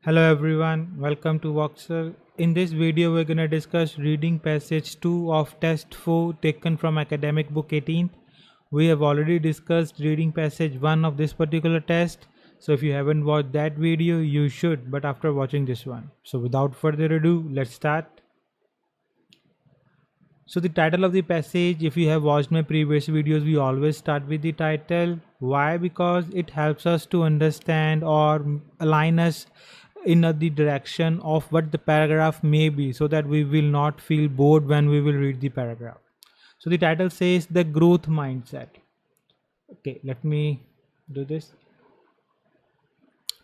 Hello everyone, welcome to Voxel. In this video, we're going to discuss reading passage 2 of test 4 taken from academic book 18th. We have already discussed reading passage 1 of this particular test. So if you haven't watched that video, you should, but after watching this one. So without further ado, let's start. So the title of the passage, if you have watched my previous videos, we always start with the title. Why? Because it helps us to understand or align us in the direction of what the paragraph may be, so that we will not feel bored when we will read the paragraph. So the title says the growth mindset. Okay, let me do this.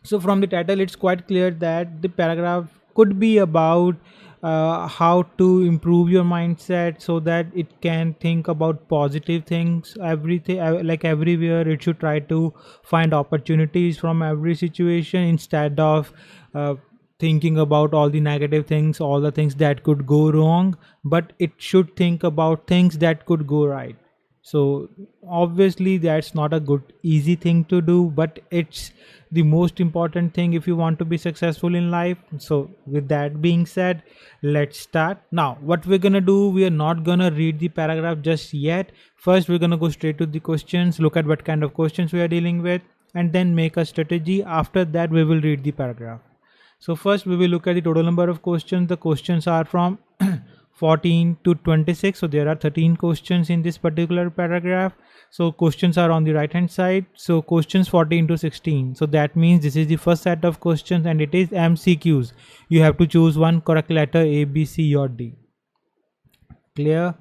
So from the title, it's quite clear that the paragraph could be about how to improve your mindset so that it can think about positive things. Everything, like everywhere, it should try to find opportunities from every situation instead of uh, thinking about all the negative things, all the things that could go wrong. But it should think about things that could go right. So obviously that's not a good easy thing to do, but it's the most important thing if you want to be successful in life. So with that being said, let's start. Now what we're gonna do, we are not gonna read the paragraph just yet. First we're gonna go straight to the questions, look at what kind of questions we are dealing with, and then make a strategy. After that we will read the paragraph. So first we will look at the total number of questions. The questions are from 14 to 26. So there are 13 questions in this particular paragraph. So questions are on the right hand side. So questions 14 to 16. So that means this is the first set of questions and it is MCQs. You have to choose one correct letter A, B, C or D. Clear?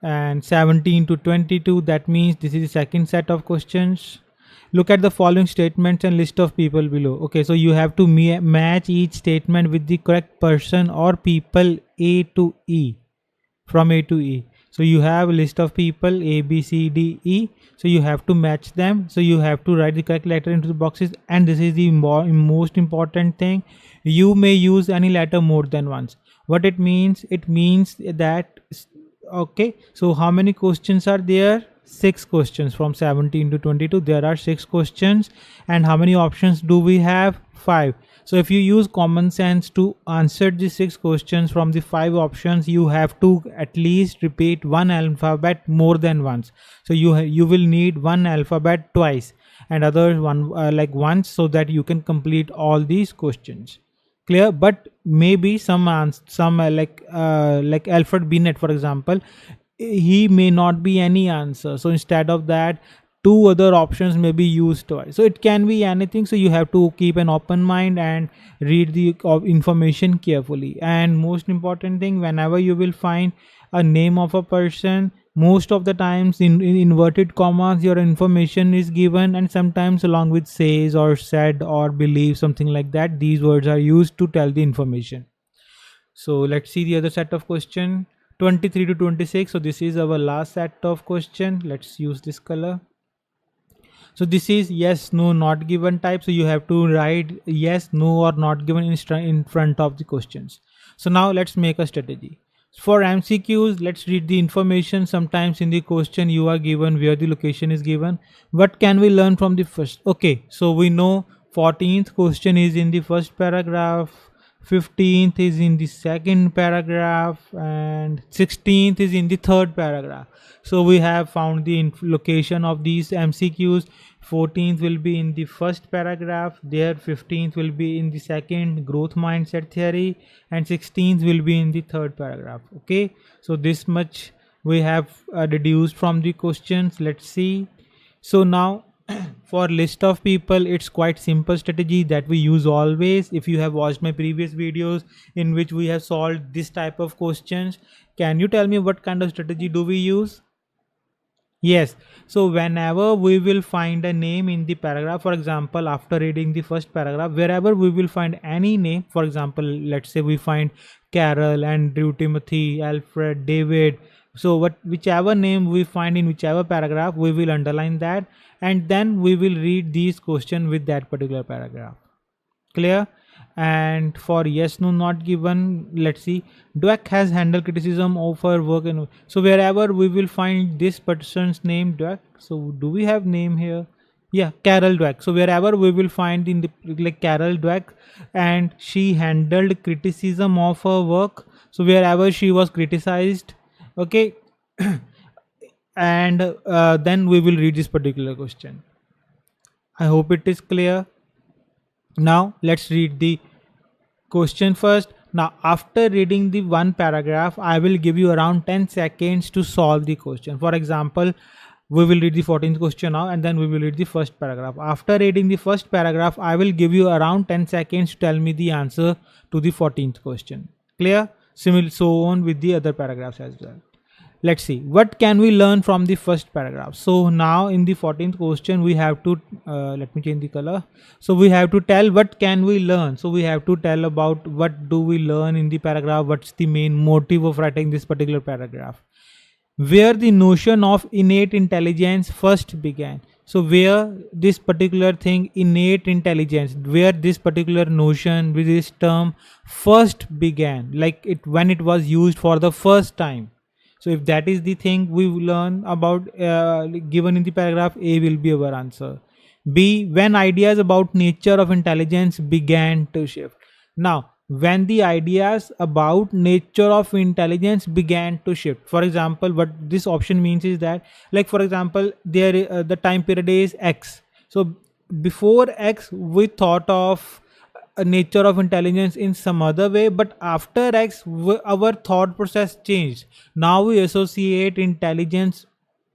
And 17 to 22, that means this is the second set of questions. Look at the following statements and list of people below. Okay, so you have to match each statement with the correct person or people A to E, from A to E. So you have a list of people A, B, C, D, E. So you have to match them. So you have to write the correct letter into the boxes. And this is the most important thing. You may use any letter more than once. What it means? It means that, okay, so how many questions are there? 6 questions. From 17 to 22 there are 6 questions. And how many options do we have? 5. So if you use common sense to answer the 6 questions from the 5 options, you have to at least repeat one alphabet more than once. So you will need one alphabet twice and other one like once, so that you can complete all these questions. Clear? But maybe some like Alfred Binet, for example, he may not be any answer. So instead of that, 2 other options may be used twice. So it can be anything. So you have to keep an open mind and read the information carefully. And most important thing, whenever you will find a name of a person, most of the times in inverted commas your information is given, and sometimes along with says or said or believe, something like that. These words are used to tell the information. So let's see the other set of question, 23 to 26. So this is our last set of question. Let's use this color. So this is yes, no, not given type. So you have to write yes, no or not given in front of the questions. So now let's make a strategy. For MCQs, let's read the information. Sometimes in the question you are given where the location is given. What can we learn from the first? Okay, so we know 14th question is in the first paragraph, 15th is in the second paragraph, and 16th is in the third paragraph. So we have found the location of these MCQs. 14th will be in the first paragraph, there 15th will be in the second, growth mindset theory, and 16th will be in the third paragraph. Okay, so this much we have deduced from the questions. Let's see. So now for list of people, it's quite simple strategy that we use always. If you have watched my previous videos in which we have solved this type of questions, can you tell me what kind of strategy do we use? Yes. So whenever we will find a name in the paragraph, for example, after reading the first paragraph, wherever we will find any name, for example, let's say we find Carol, Andrew, Timothy, Alfred, David. So whichever name we find in whichever paragraph, we will underline that, and then we will read these questions with that particular paragraph. Clear? And for yes, no, not given, let's see. Dweck has handled criticism of her work. And so wherever we will find this person's name, Dweck. So do we have name here? Yeah, Carol Dweck. So wherever we will find in the like Carol Dweck, and she handled criticism of her work. So wherever she was criticized, okay, and then we will read this particular question. I hope it is clear. Now let's read the question first. Now, after reading the one paragraph, I will give you around 10 seconds to solve the question. For example, we will read the 14th question now, and then we will read the first paragraph. After reading the first paragraph, I will give you around 10 seconds to tell me the answer to the 14th question. Clear? Similar, so on with the other paragraphs as well. Let's see what can we learn from the first paragraph. So now in the 14th question we have to let me change the color. So we have to tell what can we learn. So we have to tell about what do we learn in the paragraph, what's the main motive of writing this particular paragraph, where the notion of innate intelligence first began. So where this particular thing, innate intelligence, where this particular notion with this term first began, like it when it was used for the first time. So if that is the thing we learn about given in the paragraph, A will be our answer. B, when ideas about nature of intelligence began to shift. Now, when the ideas about nature of intelligence began to shift. For example, what this option means is that, like for example, there the time period is X. So before X, we thought of a nature of intelligence in some other way, but after X our thought process changed. Now we associate intelligence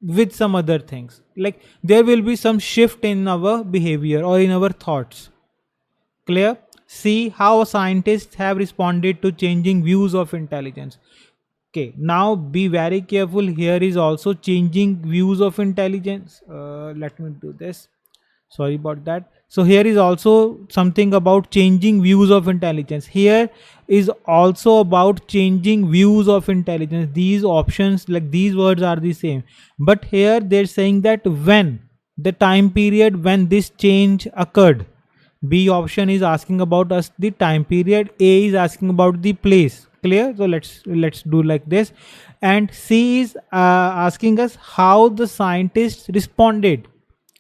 with some other things, like there will be some shift in our behavior or in our thoughts. Clear? See how scientists have responded to changing views of intelligence. Okay, now be very careful, here is also changing views of intelligence. Let me do this, sorry about that. So here is also something about changing views of intelligence. Here is also about changing views of intelligence. These options, like these words are the same, but here they're saying that when the time period when this change occurred. B option is asking about us the time period, A is asking about the place. Clear? So let's do like this. And C is asking us how the scientists responded,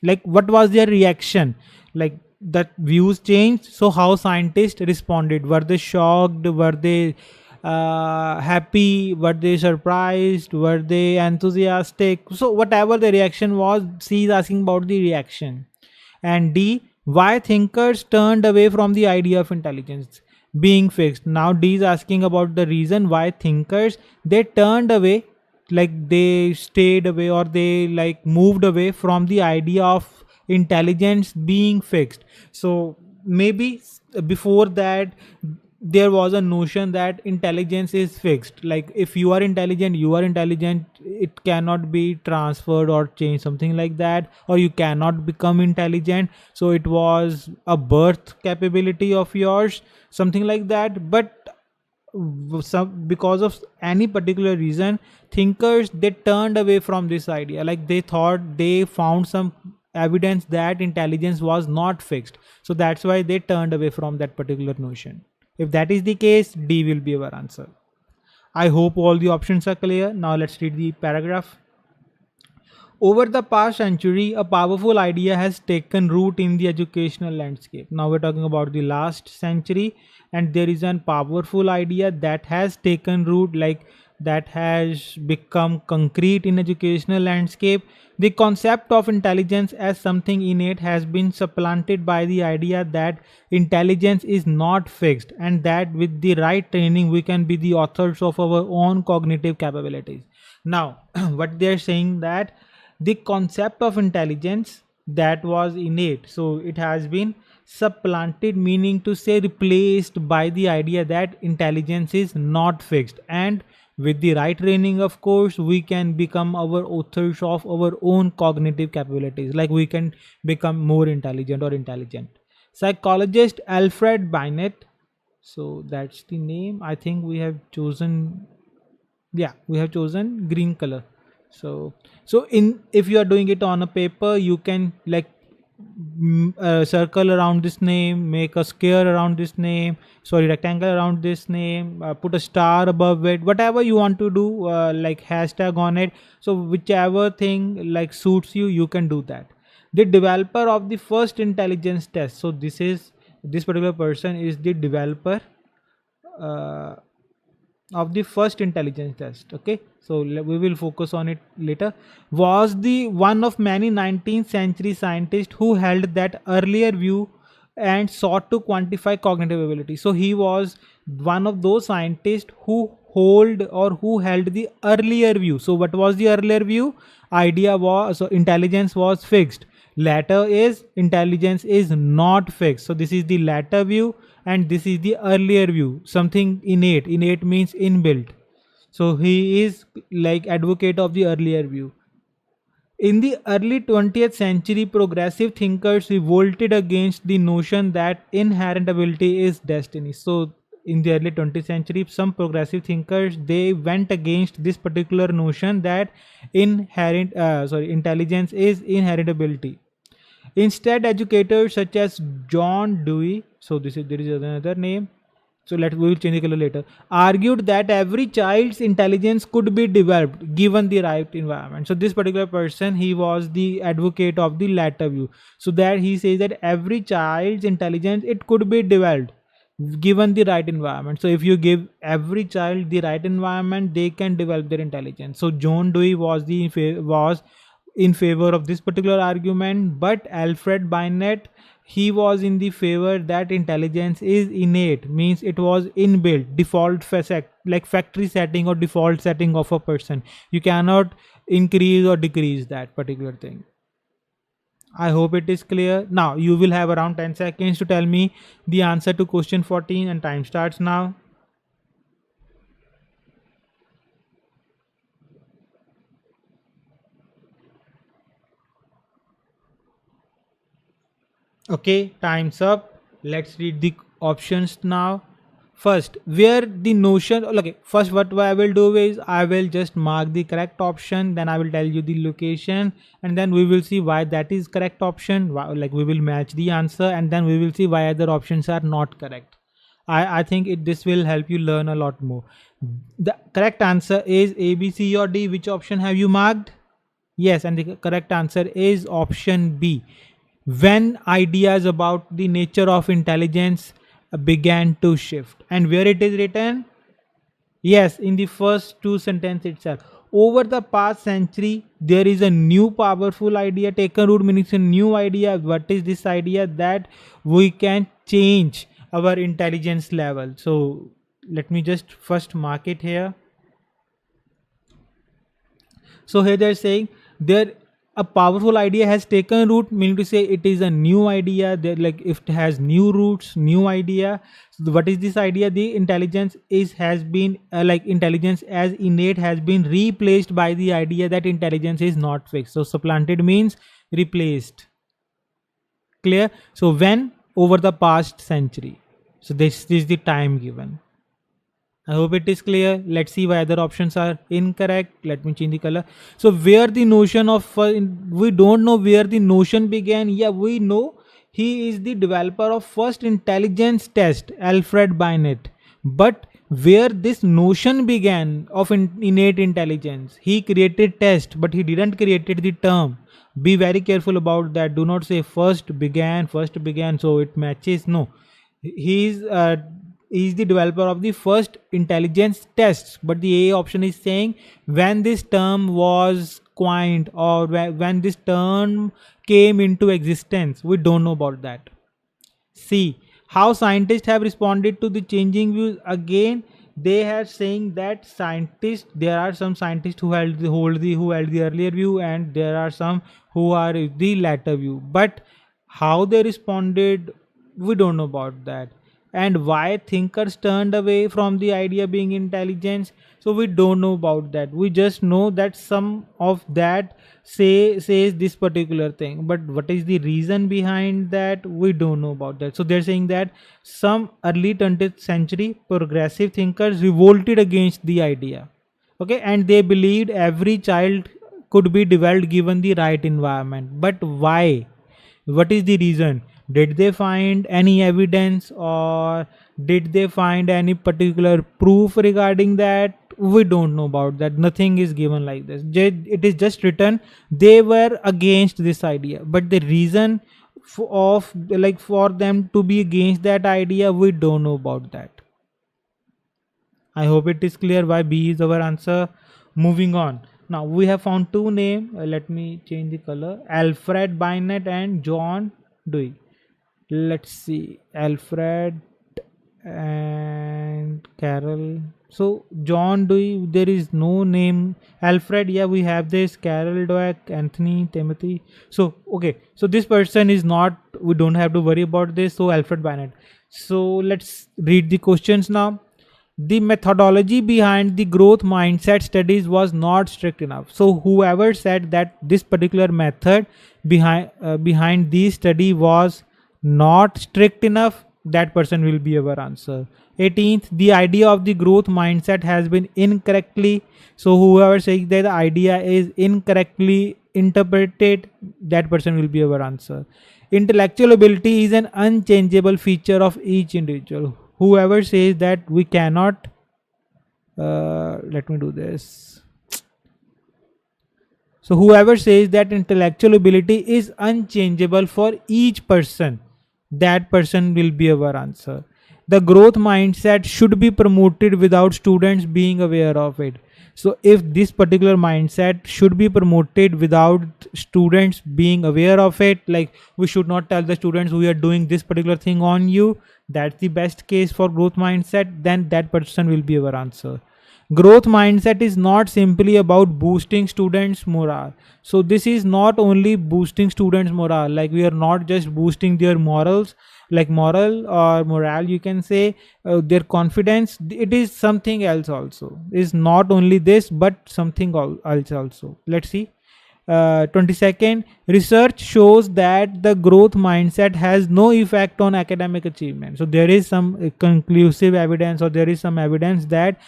like what was their reaction, like that views changed, so how scientists responded, were they shocked, were they happy, were they surprised, were they enthusiastic. So whatever the reaction was, C is asking about the reaction. And D, why thinkers turned away from the idea of intelligence being fixed. Now D is asking about the reason why thinkers they turned away, like they stayed away or they like moved away from the idea of intelligence being fixed. So maybe before that there was a notion that intelligence is fixed, like if you are intelligent, you are intelligent, it cannot be transferred or changed, something like that, or you cannot become intelligent, so it was a birth capability of yours, something like that. But some because of any particular reason, thinkers they turned away from this idea, like they thought they found some evidence that intelligence was not fixed, so that's why they turned away from that particular notion. If that is the case, D will be our answer. I hope all the options are clear. Now let's read the paragraph. Over the past century, a powerful idea has taken root in the educational landscape. Now we're talking about the last century, and there is a powerful idea that has taken root, like that has become concrete in educational landscape. The concept of intelligence as something innate has been supplanted by the idea that intelligence is not fixed, and that with the right training we can be the authors of our own cognitive capabilities. Now what they're saying that the concept of intelligence that was innate, so it has been supplanted, meaning to say replaced by the idea that intelligence is not fixed, and with the right training of course we can become our authors of our own cognitive capabilities, like we can become more intelligent or intelligent. Psychologist Alfred Binet, so that's the name, I think we have chosen, yeah, we have chosen green color. So in if you are doing it on a paper, you can like circle around this name, make a square around this name, sorry, rectangle around this name, put a star above it, whatever you want to do, like hashtag on it. So whichever thing like suits you, you can do that. the developer of the first intelligence test. So this particular person is the developer uh, of the first intelligence test. Okay, so we will focus on it later. Was the one of many 19th century scientists who held that earlier view and sought to quantify cognitive ability. So he was one of those scientists who hold or who held the earlier view. So what was the earlier view? Idea was, so intelligence was fixed. Latter is intelligence is not fixed. So this is the latter view and this is the earlier view, something innate means inbuilt. So he is like advocate of the earlier view. In the early 20th century, progressive thinkers revolted against the notion that inherent ability is destiny. So in the early 20th century, some progressive thinkers, they went against this particular notion that intelligence is inherent ability. Instead, educators such as John Dewey, so there is another name. So we will change the color later. Argued that every child's intelligence could be developed given the right environment. So this particular person, he was the advocate of the latter view. So that he says that every child's intelligence, it could be developed given the right environment. So if you give every child the right environment, they can develop their intelligence. So John Dewey was in favor of this particular argument, but Alfred Binet, he was in the favor that intelligence is innate, means it was inbuilt, default like factory setting or default setting of a person. You cannot increase or decrease that particular thing. I hope it is clear. Now you will have around 10 seconds to tell me the answer to question 14 and time starts now. Okay, time's up. Let's read the options now. First, where the notion, okay, first what I will do is I will just mark the correct option, then I will tell you the location, and then we will see why that is correct option. Like we will match the answer, and then we will see why other options are not correct. I think this will help you learn a lot more. The correct answer is A, B, C or D. Which option have you marked? Yes, and the correct answer is option B. When ideas about the nature of intelligence began to shift. And where it is written? Yes, in the first two sentences itself. Over the past century, there is a new powerful idea taken root, meaning a new idea. What is this idea? That we can change our intelligence level. So let me just first mark it here. So here they're saying there a powerful idea has taken root, meaning to say it is a new idea. That like if it has new roots, new idea. So what is this idea? The intelligence has been like intelligence as innate has been replaced by the idea that intelligence is not fixed. So supplanted means replaced. Clear? So when? Over the past century. So this is the time given. I hope it is clear. Let's see why other options are incorrect. Let me change the color. So where the notion of, we don't know where the notion began. Yeah, we know he is the developer of first intelligence test, Alfred Binet. But where this notion began of innate intelligence, he created test, but he didn't created the term. Be very careful about that. Do not say first began, so it matches. No, he is the developer of the first intelligence tests, but the A option is saying when this term was coined or when this term came into existence. We don't know about that. C, how scientists have responded to the changing views. Again, they are saying that there are some scientists who held the earlier view, and there are some who are the latter view. But how they responded, we don't know about that. And why thinkers turned away from the idea being intelligence, so we don't know about that. We just know that some of that says this particular thing, but what is the reason behind that, we don't know about that. So they're saying that some early 20th century progressive thinkers revolted against the idea. Okay, and they believed every child could be developed given the right environment. But why? What is the reason? Did they find any evidence, or did they find any particular proof regarding that? we don't know about that. Nothing is given like this. It is just written they were against this idea, but the reason of like for them to be against that idea, we don't know about that. I hope it is clear why B is our answer. Moving on. Now we have found two names. Let me change the color. Alfred Binet and John Dewey. Let's see. Alfred and Carol. So John Dewey, there is no name. Alfred, yeah, we have this. Carol Dweck, Anthony, Timothy. So okay, so this person is not. We don't have to worry about this. So Alfred Binet. So let's read the questions now. The methodology behind the growth mindset studies was not strict enough. So whoever said that this particular method behind the study was not strict enough, that person will be our answer. 18th, the idea of the growth mindset has been incorrectly. So whoever says that the idea is incorrectly interpreted, that person will be our answer. Intellectual ability is an unchangeable feature of each individual. Whoever says that we cannot, let me do this. So whoever says that intellectual ability is unchangeable for each person, that person will be our answer. The growth mindset should be promoted without students being aware of it. So if this particular mindset should be promoted without students being aware of it, like we should not tell the students we are doing this particular thing on you, that's the best case for growth mindset, then that person will be our answer. Growth mindset is not simply about boosting students morale. So this is not only boosting students morale, like we are not just boosting their morals, like moral or morale, you can say, their confidence. It is something else also. It's not only this but something else also. Let's see. 22nd, research shows that the growth mindset has no effect on academic achievement. So there is some conclusive evidence, or there is some evidence that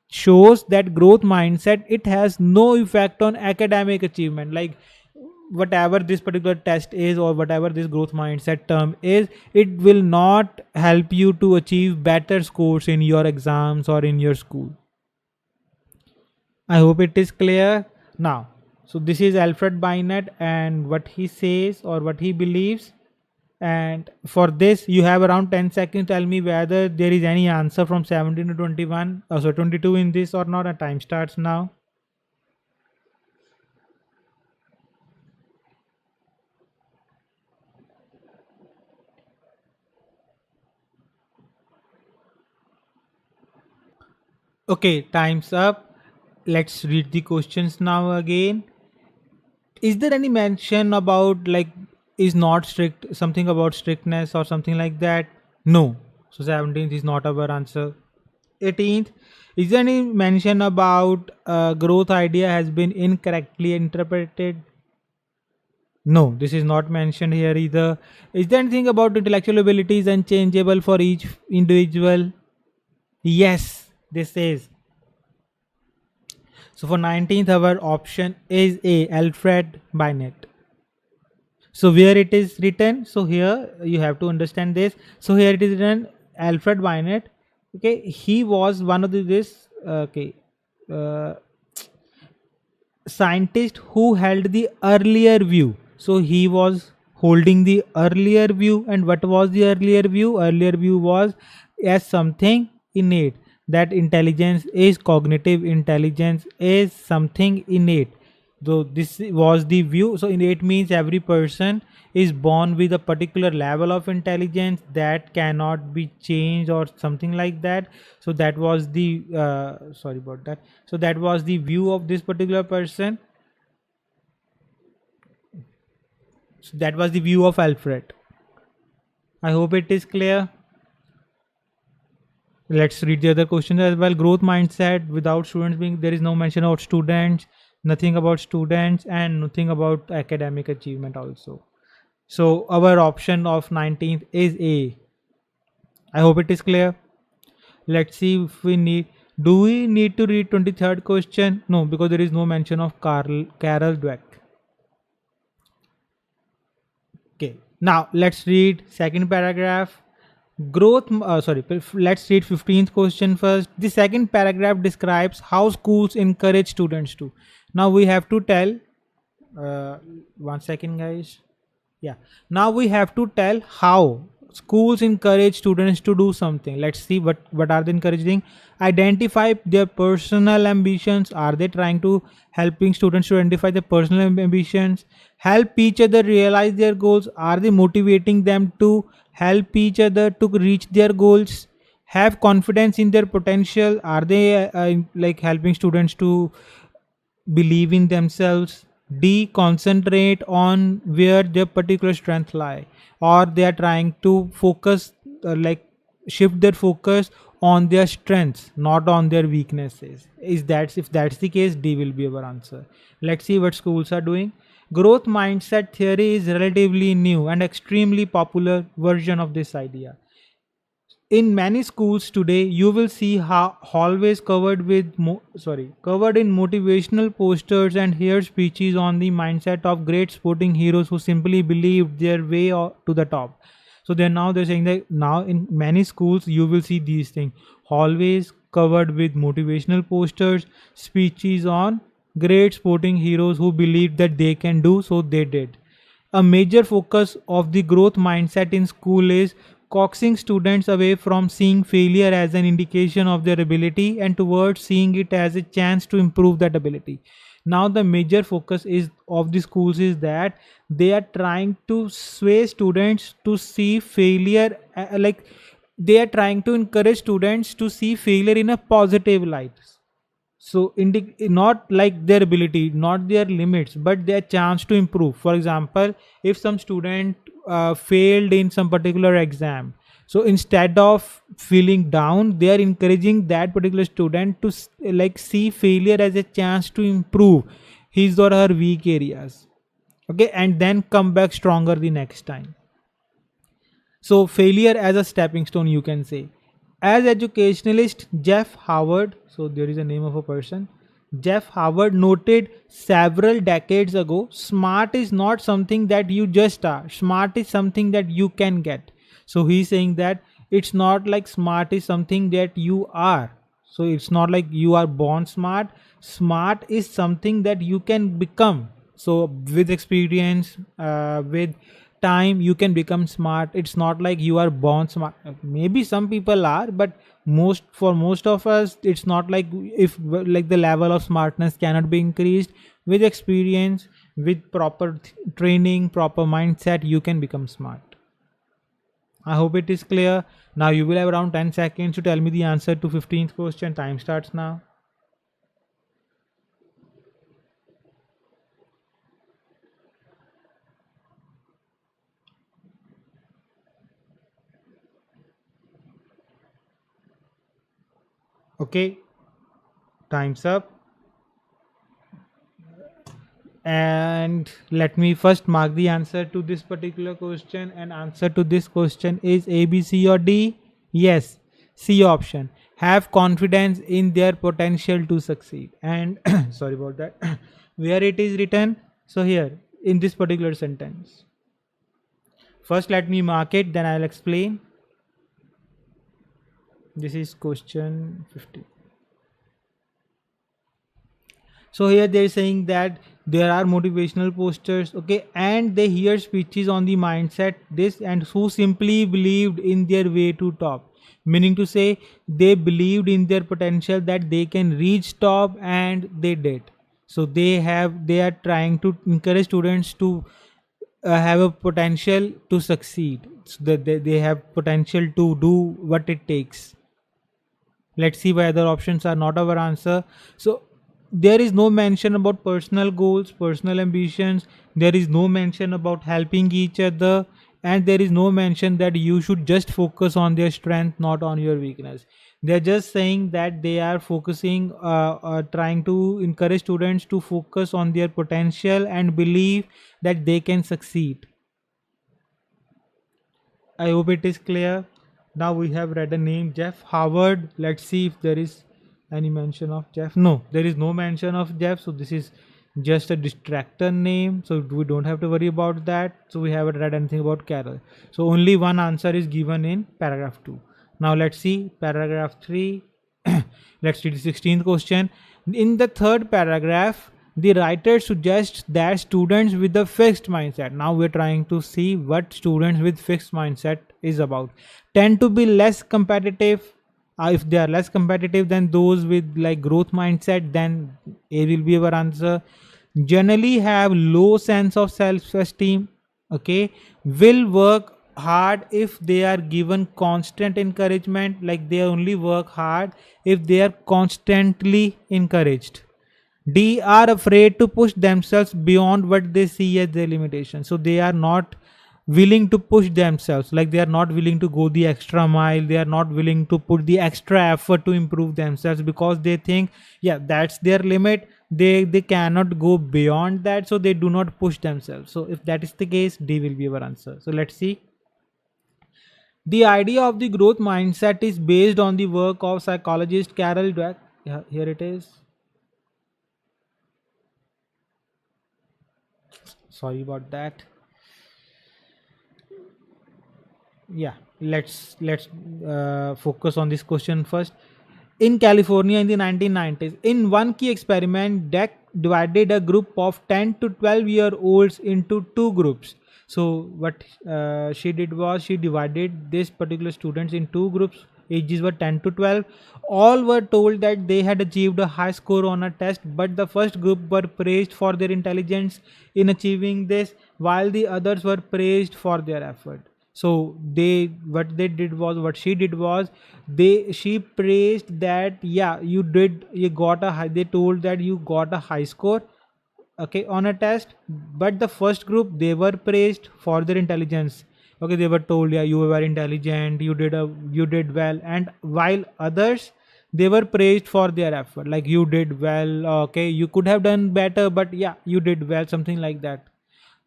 shows that growth mindset, it has no effect on academic achievement. Like whatever this particular test is, or whatever this growth mindset term is, it will not help you to achieve better scores in your exams or in your school. I hope it is clear now. So this is Alfred Binet and what he says or what he believes. And for this, you have around 10 seconds. Tell me whether there is any answer from 17 to 21, so 22 in this or not. And time starts now. Okay, time's up. Let's read the questions now again. Is there any mention about like is not strict, something about strictness or something like that? No. So 17th is not our answer. 18th, is there any mention about growth idea has been incorrectly interpreted? No, this is not mentioned here either. Is there anything about intellectual abilities unchangeable for each individual? Yes, this is. So for 19th, our option is A, Alfred Binet. So where it is written, so here you have to understand this. So here it is written Alfred Binet. Okay, he was one of this uh, scientist who held the earlier view. So he was holding the earlier view, and what was the earlier view? Earlier view was as something innate, that intelligence is cognitive, intelligence is something innate. So this was the view. So innate means every person is born with a particular level of intelligence that cannot be changed or something like that. So that was the sorry about that. So that was the view of this particular person. So that was the view of Alfred. I hope it is clear. Let's read the other questions as well. Growth mindset without students being, there is no mention about students, nothing about students, and nothing about academic achievement also. So our option of 19th is A. I hope it is clear. Let's see if we need. Do we need to read 23rd question? No, because there is no mention of Carol Dweck. Okay. Now let's read second paragraph. Let's read 15th question first. The second paragraph describes how schools encourage students to. Now we have to tell, uh, one second, guys. Yeah. Now we have to tell how schools encourage students to do something. Let's see what are they encouraging. Identify their personal ambitions. Are they trying to helping students to identify their personal ambitions? Help each other realize their goals. Are they motivating them to help each other to reach their goals? Have confidence in their potential. Are they like helping students to believe in themselves? D, concentrate on where their particular strength lie, or they are trying to focus, like shift their focus on their strengths, not on their weaknesses. Is that If that's the case, D will be our answer. Let's see what schools are doing. Growth mindset theory is relatively new and extremely popular version of this idea. In many schools today, you will see hallways covered with covered in motivational posters and hear speeches on the mindset of great sporting heroes who simply believed their way to the top. So they're saying that now in many schools you will see these things: hallways covered with motivational posters, speeches on great sporting heroes who believed that they can do, so they did. A major focus of the growth mindset in school is coaxing students away from seeing failure as an indication of their ability and towards seeing it as a chance to improve that ability. Now the major focus is of the schools is that they are trying to sway students to see failure, like they are trying to encourage students to see failure in a positive light. So not like their ability, not their limits, but their chance to improve. For example, if some student failed in some particular exam, so instead of feeling down, they are encouraging that particular student to like see failure as a chance to improve his or her weak areas, okay, and then come back stronger the next time. So failure as a stepping stone, you can say. As educationalist Jeff Howard, so there is a name of a person, Jeff Howard noted several decades ago, smart is not something that you just are. Smart is something that you can get. So he's saying that it's not like smart is something that you are. So it's not like you are born smart. Smart is something that you can become. So with experience, with time, you can become smart. It's not like you are born smart. Maybe some people are, but most of us, it's not like, if like the level of smartness cannot be increased. With experience, with proper training, proper mindset, you can become smart. I hope it is clear. Now you will have around 10 seconds to tell me the answer to 15th question. Time starts now. Okay, time's up. And let me first mark the answer to this particular question, and answer to this question is A, B, C or D. Yes, C option. Have confidence in their potential to succeed. And sorry about that. Where it is written? So here in this particular sentence. First let me mark it, then I'll explain. This is question 50. So here they're saying that there are motivational posters, okay, and they hear speeches on the mindset this and who simply believed in their way to top. Meaning to say, they believed in their potential that they can reach top, and they did. So they are trying to encourage students to have a potential to succeed. So that they have potential to do what it takes. Let's see why other options are not our answer. So there is no mention about personal goals, personal ambitions. There is no mention about helping each other, and there is no mention that you should just focus on their strength, not on your weakness. They're just saying that they are focusing, trying to encourage students to focus on their potential and believe that they can succeed. I hope it is clear. Now we have read a name, Jeff Howard. Let's see if there is any mention of Jeff. No, there is no mention of Jeff. So this is just a distractor name, so we don't have to worry about that. So we haven't read anything about Carol. So only one answer is given in paragraph 2. Now let's see paragraph 3. Let's see the 16th question. In the third paragraph, the writer suggests that students with a fixed mindset, now we're trying to see what students with fixed mindset is about, tend to be less competitive. If they are less competitive than those with like growth mindset, then A will be our answer. Generally have low sense of self-esteem, okay, will work hard if they are given constant encouragement, like they only work hard if they are constantly encouraged. D are afraid to push themselves beyond what they see as their limitation. So they are not willing to push themselves, like they are not willing to go the extra mile, they are not willing to put the extra effort to improve themselves, because they think, yeah, that's their limit, they cannot go beyond that, so they do not push themselves. So if that is the case, D will be our answer. So let's see. The idea of the growth mindset is based on the work of psychologist Carol Dweck. Yeah, here it is. Sorry about that. Yeah, let's focus on this question first. In California in the 1990s, in one key experiment, Deck divided a group of 10 to 12-year-olds into two groups. So what she did was she divided these particular students in two groups. Ages were 10 to 12. All were told that they had achieved a high score on a test, but the first group were praised for their intelligence in achieving this, while the others were praised for their effort. So what she did was she praised that, yeah, you got a high, they told that you got a high score, okay, on a test, but the first group, they were praised for their intelligence. Okay, they were told, yeah, you were intelligent, you did well, and while others, they were praised for their effort, like you did well, okay, you could have done better, but yeah, you did well, something like that.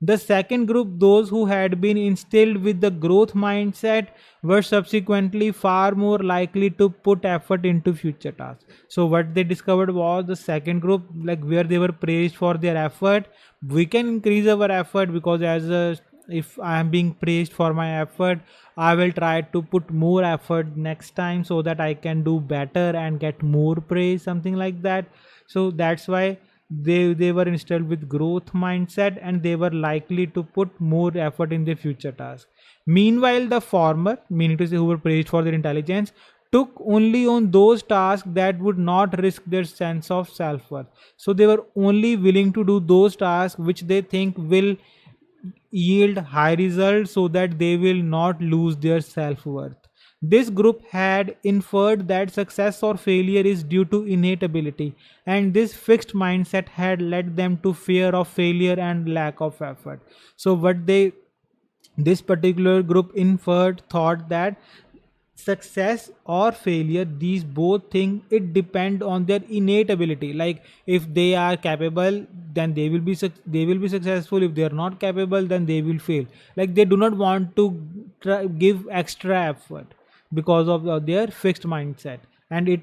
The second group, those who had been instilled with the growth mindset, were subsequently far more likely to put effort into future tasks. So, what they discovered was the second group, like where they were praised for their effort, we can increase our effort, because if I am being praised for my effort, I will try to put more effort next time so that I can do better and get more praise, something like that. So that's why they were instilled with growth mindset, and they were likely to put more effort in their future task. Meanwhile, the former, meaning to say who were praised for their intelligence, took only on those tasks that would not risk their sense of self-worth. So they were only willing to do those tasks which they think will yield high results, so that they will not lose their self-worth. This group had inferred that success or failure is due to innate ability, and this fixed mindset had led them to fear of failure and lack of effort. So what they this particular group inferred thought that success or failure, these both things, it depend on their innate ability. Like if they are capable, then they will be successful. If they are not capable, then they will fail. Like they do not want to give extra effort because of their fixed mindset, and it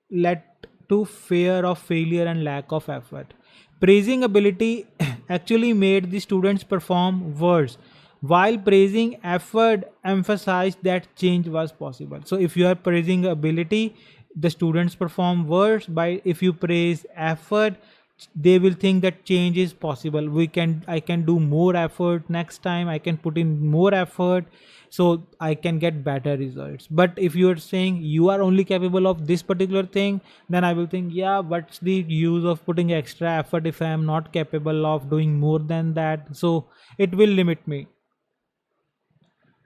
led to fear of failure and lack of effort. Praising ability actually made the students perform worse, while praising effort emphasized that change was possible. So if you are praising ability, the students perform worse. By if you praise effort, they will think that change is possible. I can do more effort next time, I can put in more effort, so I can get better results. But if you are saying you are only capable of this particular thing, then I will think, yeah, what's the use of putting extra effort if I am not capable of doing more than that? So it will limit me.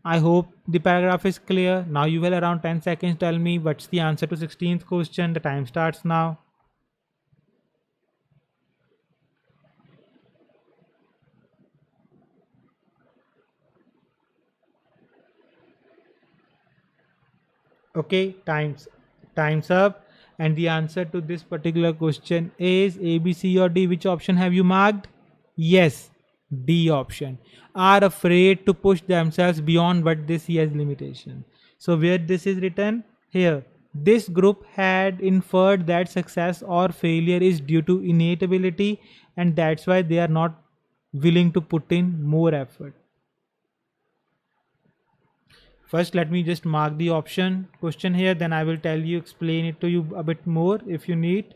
I hope the paragraph is clear. Now you will around 10 seconds tell me what's the answer to 16th question. The time starts now. Okay, time's up. And the answer to this particular question is A, B, C or D. Which option have you marked? Yes, D option. Are afraid to push themselves beyond what they see as limitation. So where this is written? Here. This group had inferred that success or failure is due to innate ability, and that's why they are not willing to put in more effort. First, let me just mark the option question here, then I will tell you, explain it to you a bit more if you need.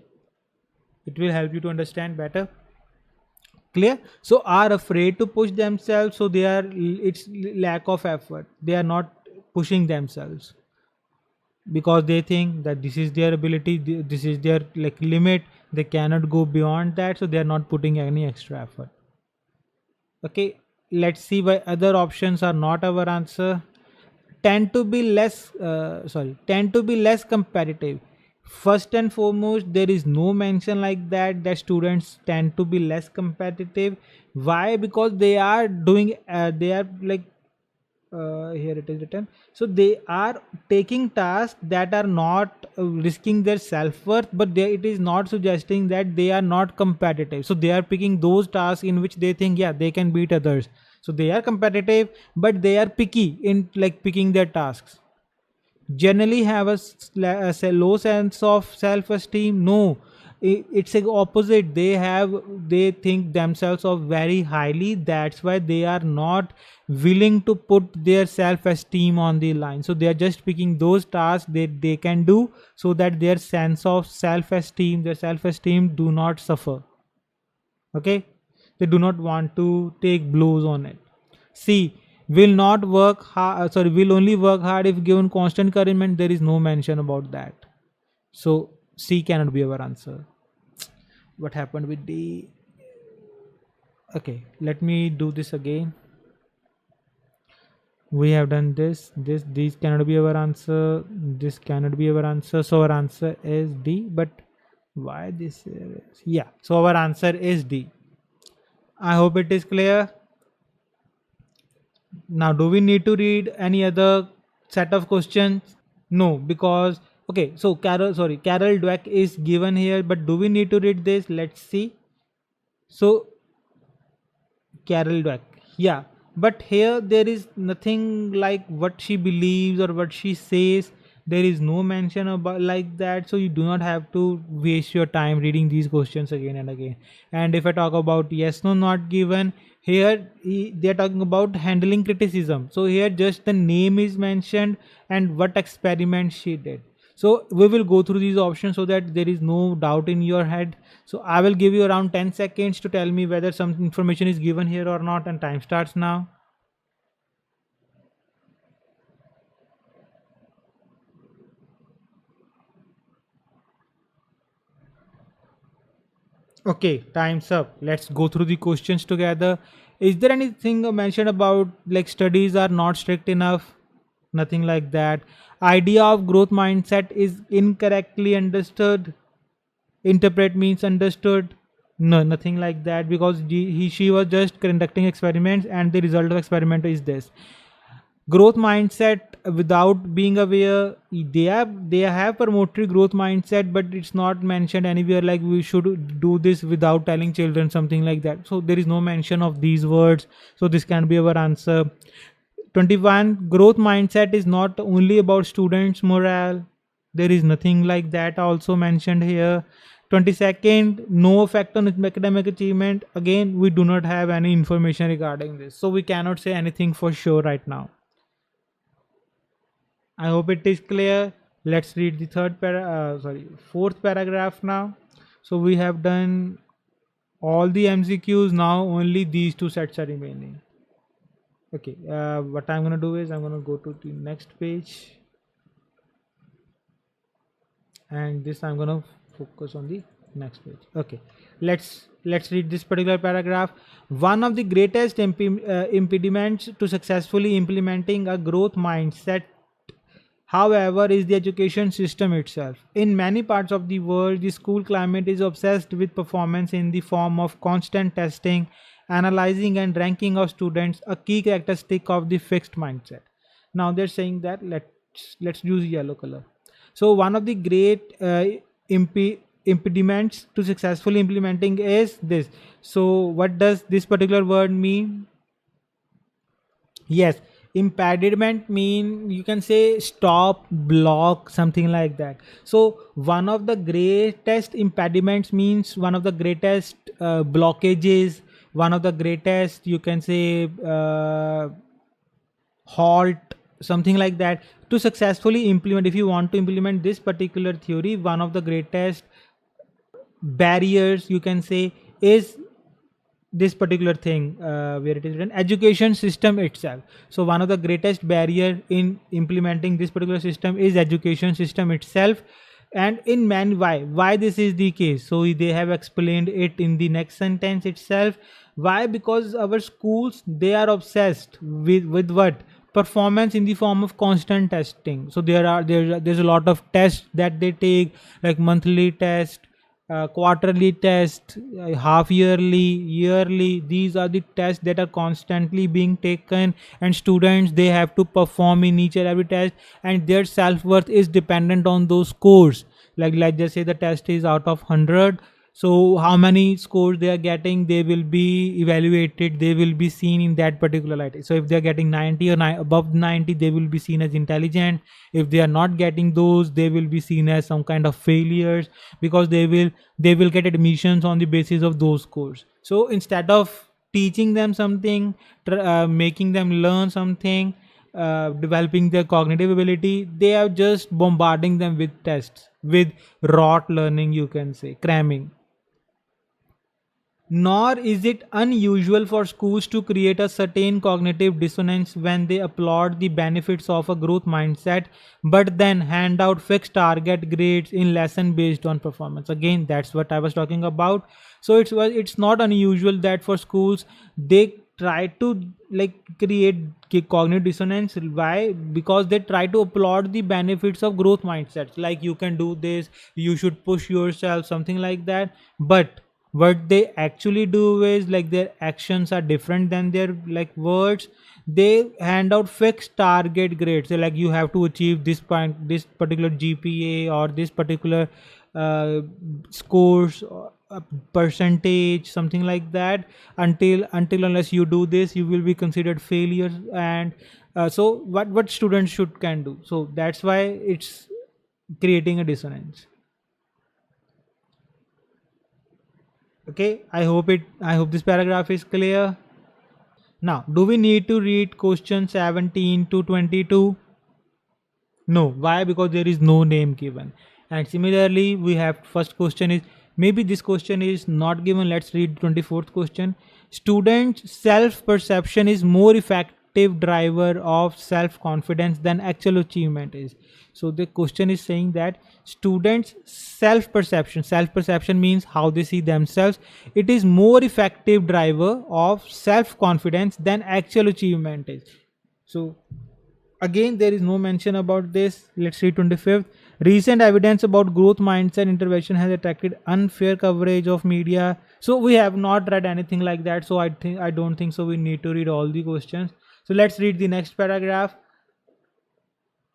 It will help you to understand better. Clear? So are afraid to push themselves, so they are, it's lack of effort. They are not pushing themselves because they think that this is their ability, this is their like limit. They cannot go beyond that, so they are not putting any extra effort. Okay, let's see why other options are not our answer. Tend to be less competitive. First and foremost, there is no mention like that students tend to be less competitive. Why? Because they are doing they are like here it is written, so they are taking tasks that are not risking their self-worth, but it is not suggesting that they are not competitive. So they are picking those tasks in which they think, yeah, they can beat others. So they are competitive, but they are picky in like picking their tasks. Generally have a, low sense of self-esteem. No, it's a opposite. They think themselves of very highly. That's why they are not willing to put their self-esteem on the line. So they are just picking those tasks that they can do, so that their sense of self-esteem do not suffer. Okay, they do not want to take blows on it. C, will not work hard, sorry, will only work hard if given constant encouragement. There is no mention about that, so C cannot be our answer. What happened with D? Okay, let me do this again. We have done this these cannot be our answer, this cannot be our answer, so our answer is D. But why this is, yeah, so our answer is D. I hope it is clear. Now, do we need to read any other set of questions? No, because okay, so Carol Dweck is given here, but do we need to read this? Let's see. So Carol Dweck, yeah, but here there is nothing like what she believes or what she says. There is no mention about like that, so you do not have to waste your time reading these questions again and again. And if I talk about yes, no, not given, here they are talking about handling criticism. So here just the name is mentioned and what experiment she did. So we will go through these options so that there is no doubt in your head. So I will give you around 10 seconds to tell me whether some information is given here or not, and time starts now. Okay, time's up. Let's go through the questions together. Is there anything mentioned about like studies are not strict enough? Nothing like that. Idea of growth mindset is incorrectly understood. Interpret means understood. No, nothing like that, because she was just conducting experiments and the result of experiment is this. Growth mindset without being aware, they have promoted growth mindset, but it's not mentioned anywhere like we should do this without telling children, something like that. So there is no mention of these words, so this can be our answer. 21, growth mindset is not only about students morale. There is nothing like that also mentioned here. 22nd, no effect on academic achievement. Again, we do not have any information regarding this, so we cannot say anything for sure right now. I hope it is clear. Let's read the fourth paragraph now. So we have done all the MCQs. Now only these two sets are remaining. Okay, what I'm gonna do is I'm gonna go to the next page, and this I'm gonna focus on the next page. Okay, let's read this particular paragraph. One of the greatest impediments to successfully implementing a growth mindset, however, is the education system itself. In many parts of the world, the school climate is obsessed with performance in the form of constant testing, analyzing, and ranking of students, a key characteristic of the fixed mindset. Now they're saying that let's use yellow color. So one of the great impediments to successfully implementing is this. So what does this particular word mean? Yes, Impediment mean, you can say, stop, block, something like that. So one of the greatest impediments means one of the greatest blockages, one of the greatest, you can say, halt, something like that. To successfully implement, if you want to implement this particular theory, one of the greatest barriers, you can say, is this particular thing, where it is written education system itself. So one of the greatest barrier in implementing this particular system is education system itself. And in man, why this is the case, so they have explained it in the next sentence itself. Why? Because our schools, they are obsessed with what? Performance in the form of constant testing. So there's a lot of tests that they take, like monthly test, quarterly test, half yearly, yearly. These are the tests that are constantly being taken, and students, they have to perform in each and every test, and their self-worth is dependent on those scores. Like let's just say the test is out of 100, so how many scores they are getting, they will be evaluated, they will be seen in that particular light. So if they are getting 90 or above 90, they will be seen as intelligent. If they are not getting those, they will be seen as some kind of failures, because they will get admissions on the basis of those scores. So instead of teaching them something, making them learn something, developing their cognitive ability, they are just bombarding them with tests, with rote learning, you can say, cramming. Nor is it unusual for schools to create a certain cognitive dissonance when they applaud the benefits of a growth mindset, but then hand out fixed target grades in lesson based on performance. Again, that's what I was talking about. So it's not unusual that for schools, they try to like create cognitive dissonance. Why? Because they try to applaud the benefits of growth mindsets, like you can do this, you should push yourself, something like that. But what they actually do is, like, their actions are different than their like words. They hand out fixed target grades. So like, you have to achieve this point, this particular GPA, or this particular uh, scores, or a percentage, something like that. Until unless you do this, you will be considered failure. And so what students should can do, so that's why it's creating a dissonance. Okay, I hope this paragraph is clear. Now, do we need to read question 17 to 22? No. Why? Because there is no name given. And similarly, we have first question is, maybe this question is not given. Let's read 24th question. Student self perception is more effective driver of self confidence than actual achievement is. So the question is saying that students self perception means how they see themselves, it is more effective driver of self confidence than actual achievement is. So again, there is no mention about this. Let's read 25th. Recent evidence about growth mindset intervention has attracted unfair coverage of media. So we have not read anything like that, so I don't think so we need to read all the questions. So let's read the next paragraph.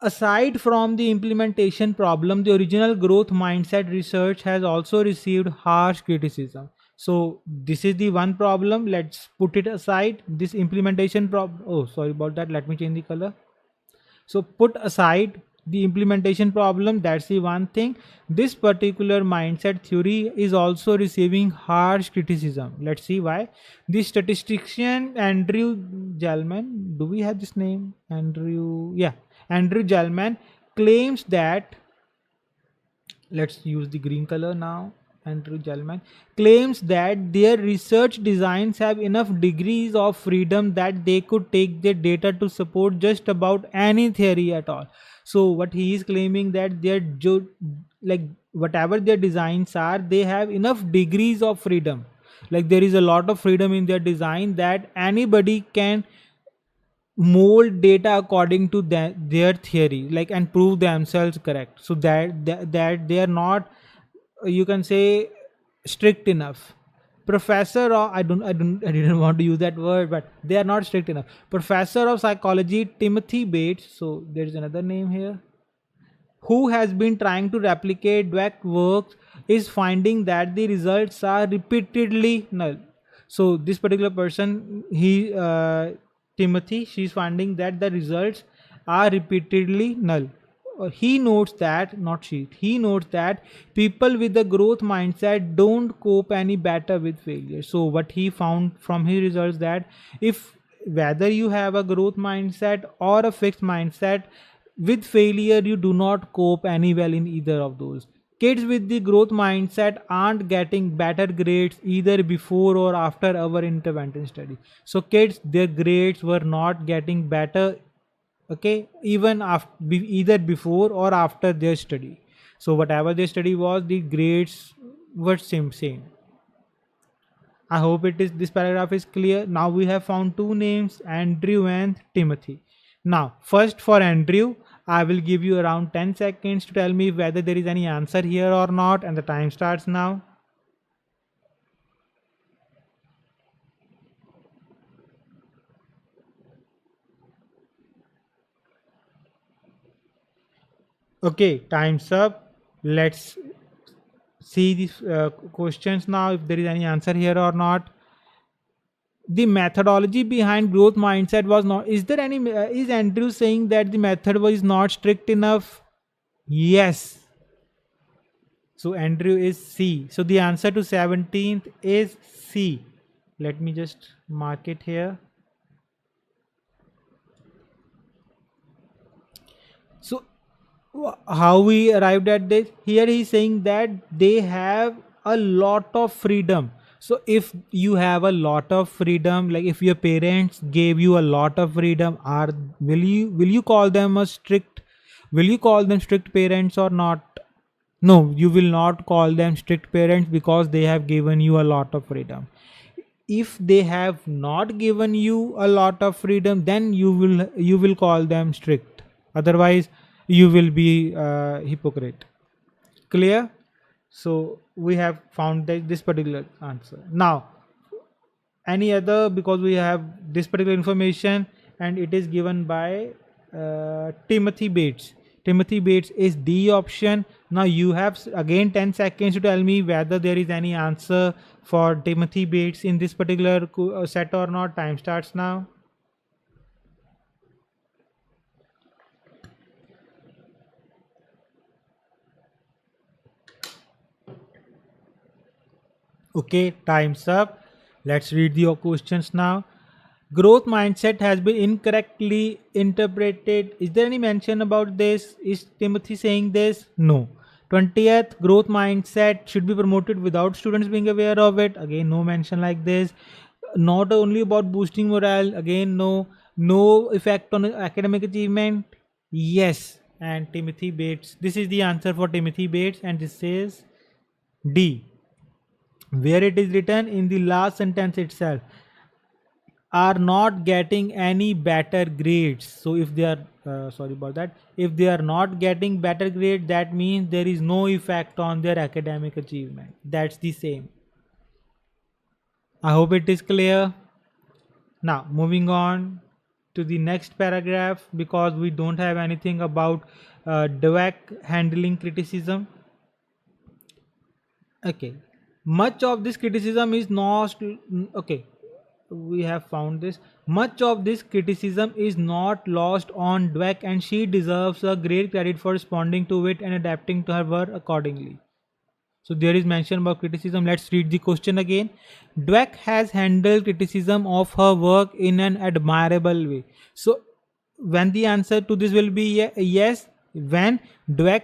Aside from the implementation problem, the original growth mindset research has also received harsh criticism. So this is the one problem. Let's put it aside. This implementation problem. Oh, sorry about that. Let me change the color. So put aside the implementation problem, that's the one thing. This particular mindset theory is also receiving harsh criticism. Let's see why. The statistician Andrew Gelman, do we have this name? Andrew Gelman claims that, let's use the green color now. Andrew Gelman claims that their research designs have enough degrees of freedom that they could take their data to support just about any theory at all. So what he is claiming, that like whatever their designs are, they have enough degrees of freedom. Like there is a lot of freedom in their design that anybody can mold data according to their theory, like, and prove themselves correct. So that they are not, you can say, strict enough. Professor of, I didn't want to use that word, but they are not strict enough. Professor of psychology Timothy Bates, so there is another name here, who has been trying to replicate Dweck works, is finding that the results are repeatedly null. So this particular person, he Timothy, she's finding that the results are repeatedly null. He notes that, not she, he notes that people with the growth mindset don't cope any better with failure. So what he found from his results, that if whether you have a growth mindset or a fixed mindset, with failure you do not cope any well in either of those. Kids with the growth mindset aren't getting better grades either before or after our intervention study. So kids, their grades were not getting better, okay, even after, either before or after their study. So whatever their study was, the grades were same. I hope it is, this paragraph is clear. Now we have found two names, Andrew and Timothy. Now first, for Andrew, I will give you around 10 seconds to tell me whether there is any answer here or not, and the time starts now. Okay, time's up. Let's see these questions now, if there is any answer here or not. The methodology behind growth mindset was not, is there any, is Andrew saying that the method was not strict enough? Yes. So Andrew is C. So the answer to 17th is C. Let me just mark it here. So how we arrived at this? Here he's saying that they have a lot of freedom. So if you have a lot of freedom, like if your parents gave you a lot of freedom, are, will you call them a strict, will you call them strict parents or not? No, you will not call them strict parents because they have given you a lot of freedom. If they have not given you a lot of freedom, then you will call them strict. Otherwise you will be hypocrite. Clear? So we have found that this particular answer. Now any other, because we have this particular information and it is given by Timothy Bates. Timothy Bates is D option. Now you have again 10 seconds to tell me whether there is any answer for Timothy Bates in this particular set or not. Time starts now. Okay, time's up. Let's read the questions now. Growth mindset has been incorrectly interpreted. Is there any mention about this? Is Timothy saying this? No. 20th, growth mindset should be promoted without students being aware of it. Again, no mention like this. Not only about boosting morale. Again, no. No effect on academic achievement. Yes. And Timothy Bates. This is the answer for Timothy Bates, and this is D, where it is written in the last sentence itself, are not getting any better grades. So if they are sorry about that, if they are not getting better grade, that means there is no effect on their academic achievement. That's the same. I hope it is clear. Now moving on to the next paragraph, because we don't have anything about Dweck handling criticism. Okay, much of this criticism is not, okay, we have found this. Much of this criticism is not lost on Dweck, and she deserves a great credit for responding to it and adapting to her work accordingly. So there is mention about criticism. Let's read the question again. Dweck has handled criticism of her work in an admirable way. So when the answer to this will be yes, when Dweck,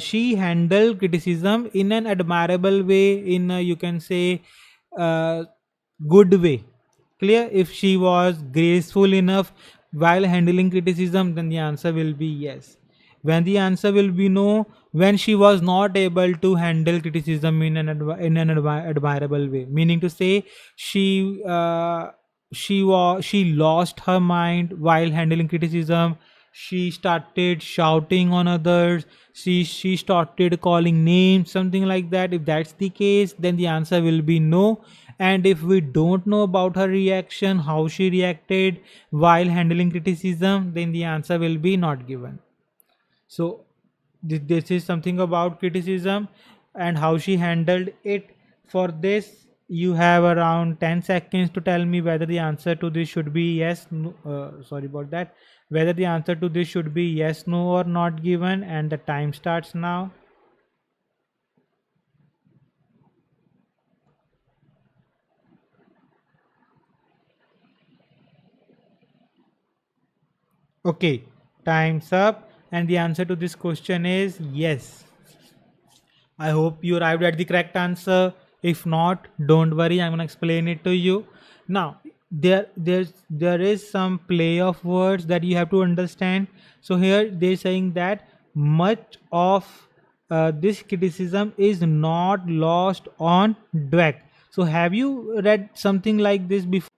she handled criticism in an admirable way, in a, you can say, good way. Clear? If she was graceful enough while handling criticism, then the answer will be yes. When the answer will be no, when she was not able to handle criticism in an admirable way, meaning to say she lost her mind while handling criticism. She started shouting on others. She started calling names, something like that. If that's the case, then the answer will be no. And if we don't know about her reaction, how she reacted while handling criticism, then the answer will be not given. So this is something about criticism and how she handled it. For this, You have around 10 seconds to tell me whether the answer to this should be yes, no, sorry about that, whether the answer to this should be yes, no, or not given, and the time starts now. Okay, time's up, and the answer to this question is yes. I hope you arrived at the correct answer. If not, don't worry, I'm gonna explain it to you. Now, there is some play of words that you have to understand. So here they're saying that much of this criticism is not lost on Dweck. So have you read something like this before?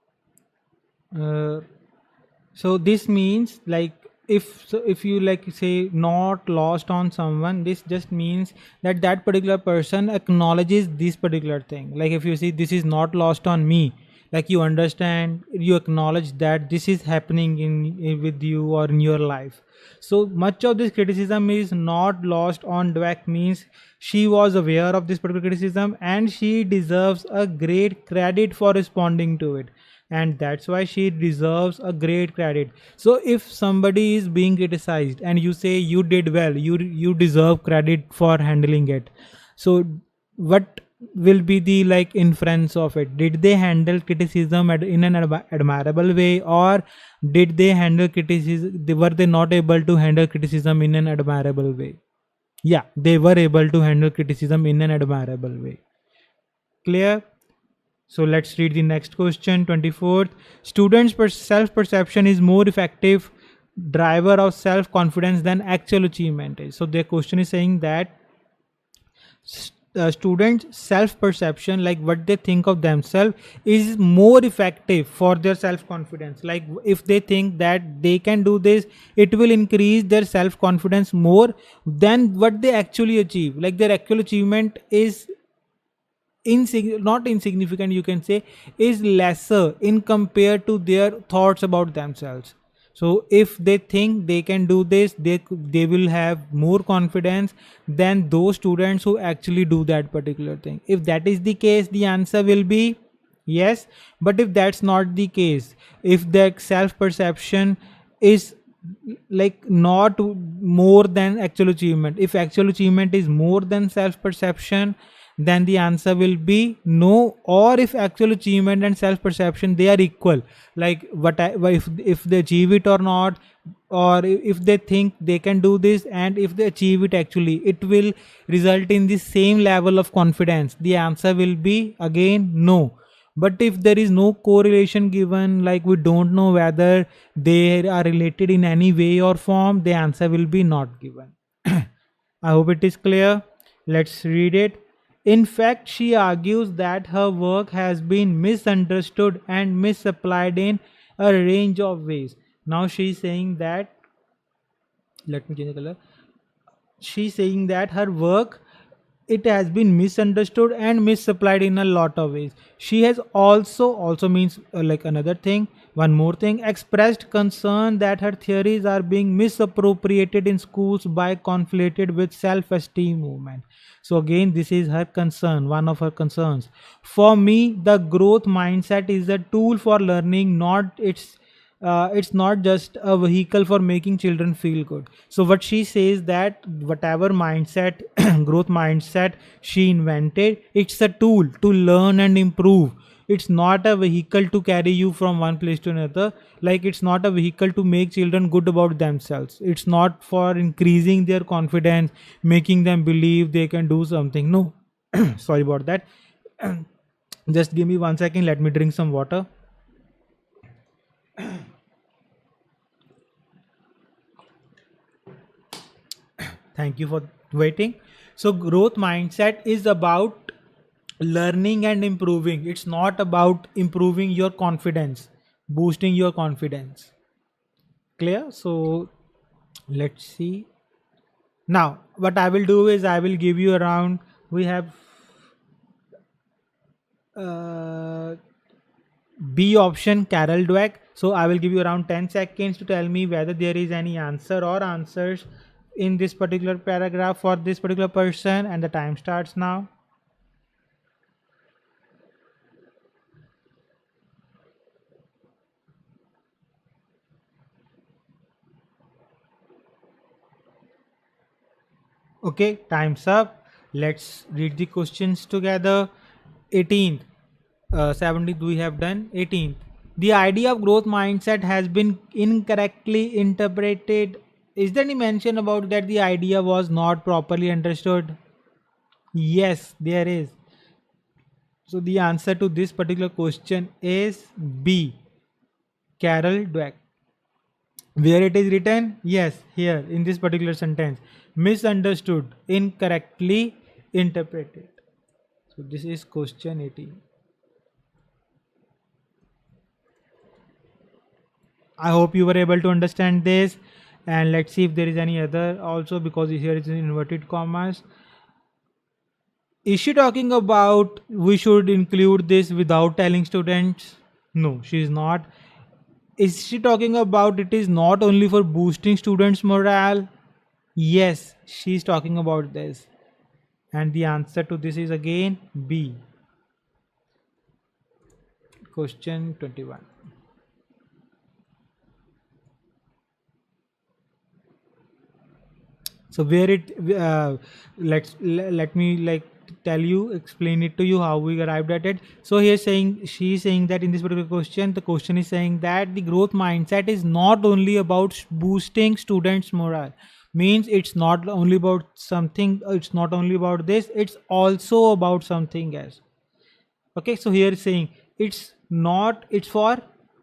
Uh, so this means like, if you like say not lost on someone, this just means that that particular person acknowledges this particular thing. Like if you see this is not lost on me, like you understand, you acknowledge that this is happening in with you or in your life. So much of this criticism is not lost on Dweck means she was aware of this particular criticism and she deserves a great credit for responding to it, and that's why she deserves a great credit. So if somebody is being criticized and you say you did well, you deserve credit for handling it, so what will be the like inference of it? Did they handle criticism in an admirable way, or did they handle criticism, were they not able to handle criticism in an admirable way? Yeah, they were able to handle criticism in an admirable way. Clear? So let's read the next question, 24th. Students' self perception is more effective driver of self confidence than actual achievement is. So their question is saying that students' self perception, like what they think of themselves, is more effective for their self confidence. Like if they think that they can do this, it will increase their self confidence more than what they actually achieve. Like their actual achievement is not insignificant, you can say, is lesser in compared to their thoughts about themselves. So if they think they can do this, they will have more confidence than those students who actually do that particular thing. If that is the case, the answer will be yes. But if that's not the case, if their self perception is like not more than actual achievement, if actual achievement is more than self perception, then the answer will be no. Or if actual achievement and self perception, they are equal, like if they achieve it or not, or if they think they can do this and if they achieve it, actually it will result in the same level of confidence, the answer will be again no. But if there is no correlation given, like we don't know whether they are related in any way or form, the answer will be not given. I hope it is clear. Let's read it. In fact, she argues that her work has been misunderstood and misapplied in a range of ways. Now she's saying that, let me change the color. She's saying that her work, it has been misunderstood and misapplied in a lot of ways. She has also means like another thing, one more thing, expressed concern that her theories are being misappropriated in schools by conflated with self-esteem movement. So again, this is her concern, one of her concerns. For me, the growth mindset is a tool for learning, not it's not just a vehicle for making children feel good. So what she says that whatever mindset growth mindset she invented, it's a tool to learn and improve. It's not a vehicle to carry you from one place to another. Like it's not a vehicle to make children good about themselves. It's not for increasing their confidence, making them believe they can do something. No. Sorry about that. Just give me 1 second, let me drink some water. Thank you for waiting. So, growth mindset is about learning and improving. It's not about improving your confidence, boosting your confidence. Clear? So, let's see. Now, what I will do is I will give you around, we have uh, B option, Carol Dweck. So, I will give you around 10 seconds to tell me whether there is any answer or answers in this particular paragraph for this particular person, and the time starts now. Okay, time's up. Let's read the questions together. 18th, 17th we have done. 18th, the idea of growth mindset has been incorrectly interpreted. Is there any mention about that the idea was not properly understood? Yes, there is. So the answer to this particular question is B. Carol Dweck. Where it is written? Yes, here in this particular sentence. Misunderstood, incorrectly interpreted. So this is question 18. I hope you were able to understand this. And let's see if there is any other also, because here is in inverted commas. Is she talking about we should include this without telling students? No, she is not. Is she talking about it is not only for boosting students' morale? Yes, she is talking about this. And the answer to this is again B. Question 21. So where it let me like tell you, explain it to you how we arrived at it. So here saying, she is saying that in this particular question, the question is saying that the growth mindset is not only about boosting students morale. Means it's not only about something, it's not only about this, it's also about something else. Okay, so here is saying it's not, it's for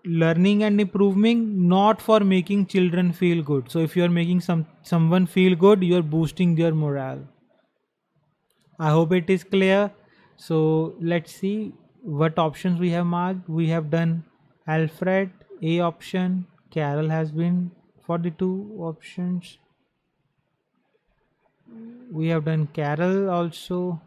learning and improving, not for making children feel good. So if you are making someone feel good, you are boosting their morale. I hope it is clear. So let's see what options we have marked. We have done Alfred, A option. Carol has been for the two options. We have done Carol also.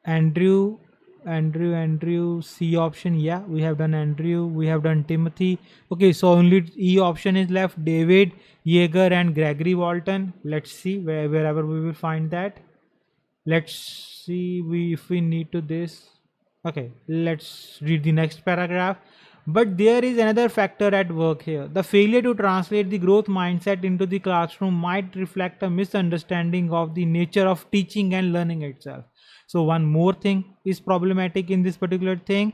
Andrew, Andrew, C option. Yeah, we have done Andrew. We have done Timothy. Okay, so only E option is left. David, Yeager, and Gregory Walton. Let's see wherever we will find that. Let's see if we need to this. Okay, let's read the next paragraph. But there is another factor at work here. The failure to translate the growth mindset into the classroom might reflect a misunderstanding of the nature of teaching and learning itself. So one more thing is problematic in this particular thing.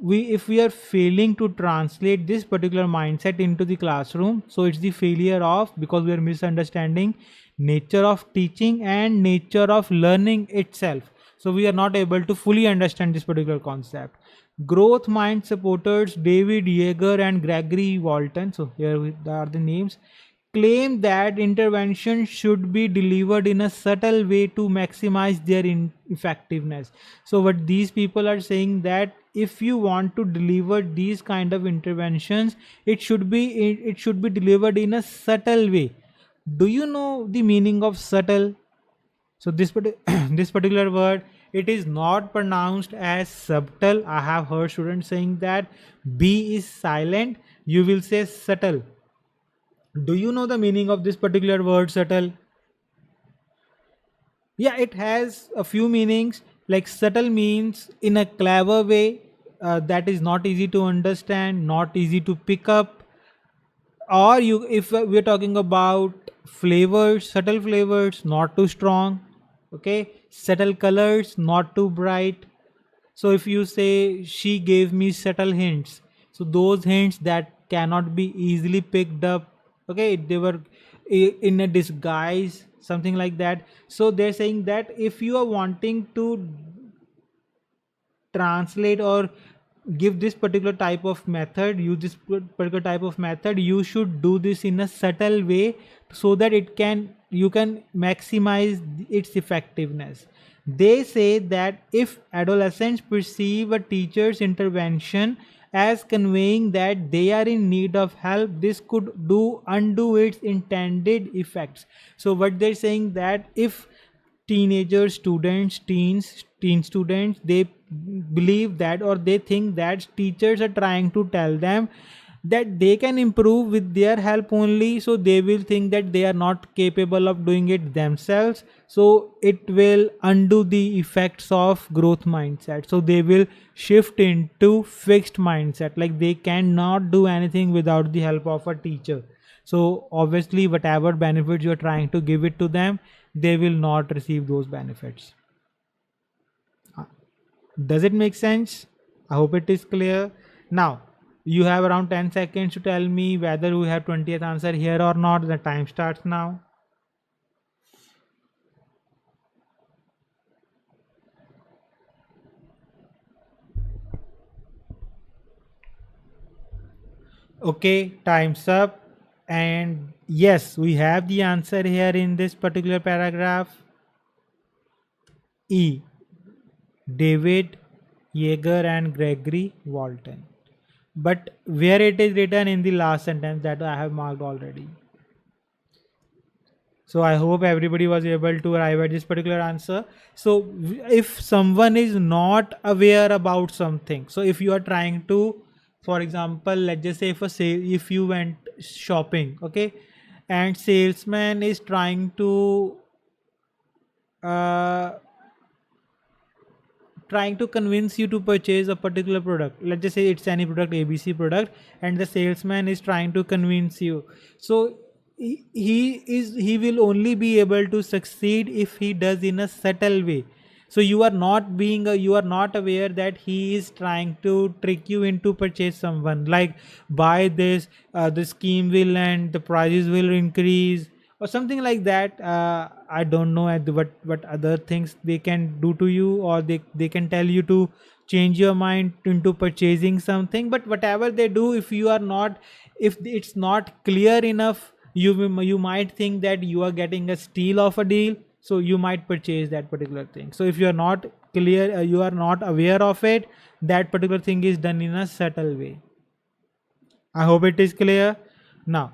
If we are failing to translate this particular mindset into the classroom, so it's the failure of, because we are misunderstanding nature of teaching and nature of learning itself. So we are not able to fully understand this particular concept. Growth mind supporters David Yeager and Gregory Walton, so here are the names, claim that intervention should be delivered in a subtle way to maximize their effectiveness. So what these people are saying, that if you want to deliver these kind of interventions, it should be delivered in a subtle way. Do you know the meaning of subtle? So this this particular word, it is not pronounced as subtle. I have heard students saying that B is silent. You will say subtle. Do you know the meaning of this particular word subtle? Yeah, it has a few meanings. Like subtle means in a clever way, that is not easy to understand, not easy to pick up. Or you, if we're talking about flavors, subtle flavors, not too strong. Okay, subtle colors, not too bright. So if you say she gave me subtle hints, so those hints that cannot be easily picked up, okay, they were in a disguise, something like that. So they're saying that if you are wanting to translate or give this particular type of method, use this particular type of method, you should do this in a subtle way, so that you can maximize its effectiveness. They say that if adolescents perceive a teacher's intervention as conveying that they are in need of help, this could undo its intended effects. So what they're saying, that if teenagers, students, teen students, they believe that, or they think that teachers are trying to tell them that they can improve with their help only, so they will think that they are not capable of doing it themselves. So it will undo the effects of growth mindset, so they will shift into fixed mindset, like they cannot do anything without the help of a teacher. So obviously whatever benefits you're trying to give it to them, they will not receive those benefits. Does it make sense? I hope it is clear. Now, you have around 10 seconds to tell me whether we have 20th answer here or not. The time starts now. Okay, time's up. And yes, we have the answer here in this particular paragraph. E. David Yeager and Gregory Walton. But where it is written in the last sentence that I have marked already. So I hope everybody was able to arrive at this particular answer. So if someone is not aware about something, so if you are trying to, for example, let's just say if you went shopping, okay, and salesman is uh, trying to convince you to purchase a particular product. Let's just say it's any product, ABC product, and the salesman is trying to convince you. So he will only be able to succeed if he does in a subtle way. So you are not aware that he is trying to trick you into purchase someone, like buy this, the scheme will end, the prices will increase, or something like that. I don't know what other things they can do to you, or they can tell you to change your mind into purchasing something. But whatever they do, if it's not clear enough, you might think that you are getting a steal of a deal, so you might purchase that particular thing. So if you are not clear, you are not aware of it, that particular thing is done in a subtle way. I hope it is clear. Now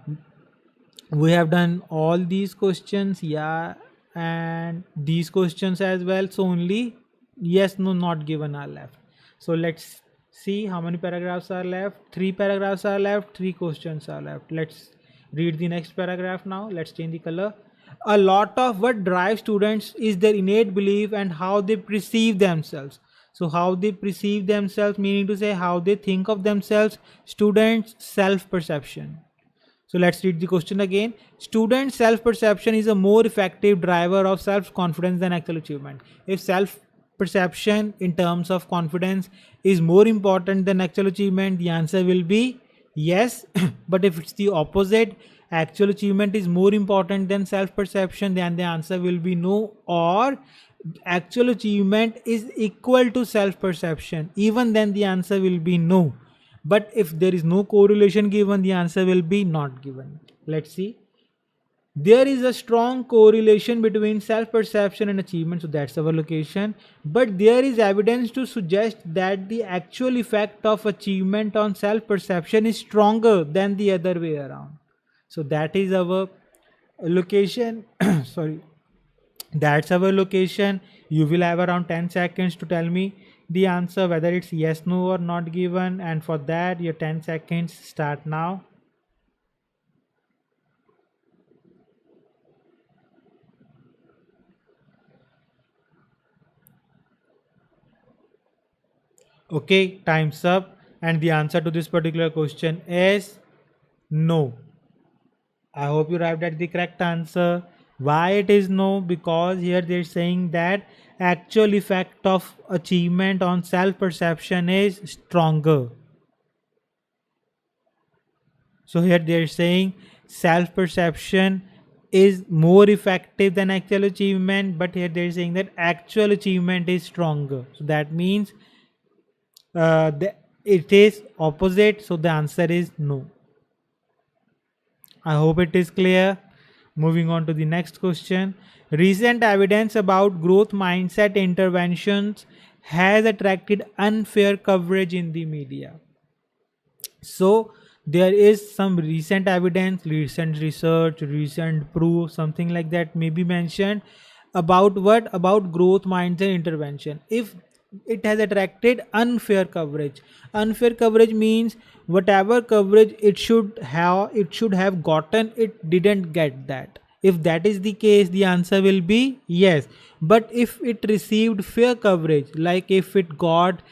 we have done all these questions, yeah, and these questions as well. So only yes, no, not given are left. So let's see how many paragraphs are left. 3 paragraphs are left, 3 questions are left. Let's read the next paragraph now. Let's change the color. A lot of what drives students is their innate belief and how they perceive themselves. So how they perceive themselves, meaning to say how they think of themselves. Students' self-perception. So let's read the question again. Student self-perception is a more effective driver of self-confidence than actual achievement. If self-perception in terms of confidence is more important than actual achievement, the answer will be yes. But if it's the opposite, actual achievement is more important than self-perception, then the answer will be no, or actual achievement is equal to self-perception, even then the answer will be no. But if there is no correlation given, the answer will be not given. Let's see. There is a strong correlation between self-perception and achievement, so that's our location. But there is evidence to suggest that the actual effect of achievement on self-perception is stronger than the other way around. So that is our location. Sorry. That's our location. You will have around 10 seconds to tell me the answer, whether it's yes, no, or not given. And for that, your 10 seconds start now. Okay, time's up. And the answer to this particular question is no. I hope you arrived at the correct answer. Why it is no? Because here they're saying that actual effect of achievement on self-perception is stronger. So here they're saying self-perception is more effective than actual achievement, but here they're saying that actual achievement is stronger. So that means it is opposite. So the answer is no. I hope it is clear. Moving on to the next question. Recent evidence about growth mindset interventions has attracted unfair coverage in the media. So there is some recent evidence, recent research, recent proof, something like that may be mentioned about what? About growth mindset intervention. If it has attracted unfair coverage. Unfair coverage means whatever coverage it should have gotten, it didn't get that. If that is the case, the answer will be yes. But if it received fair coverage, like if it got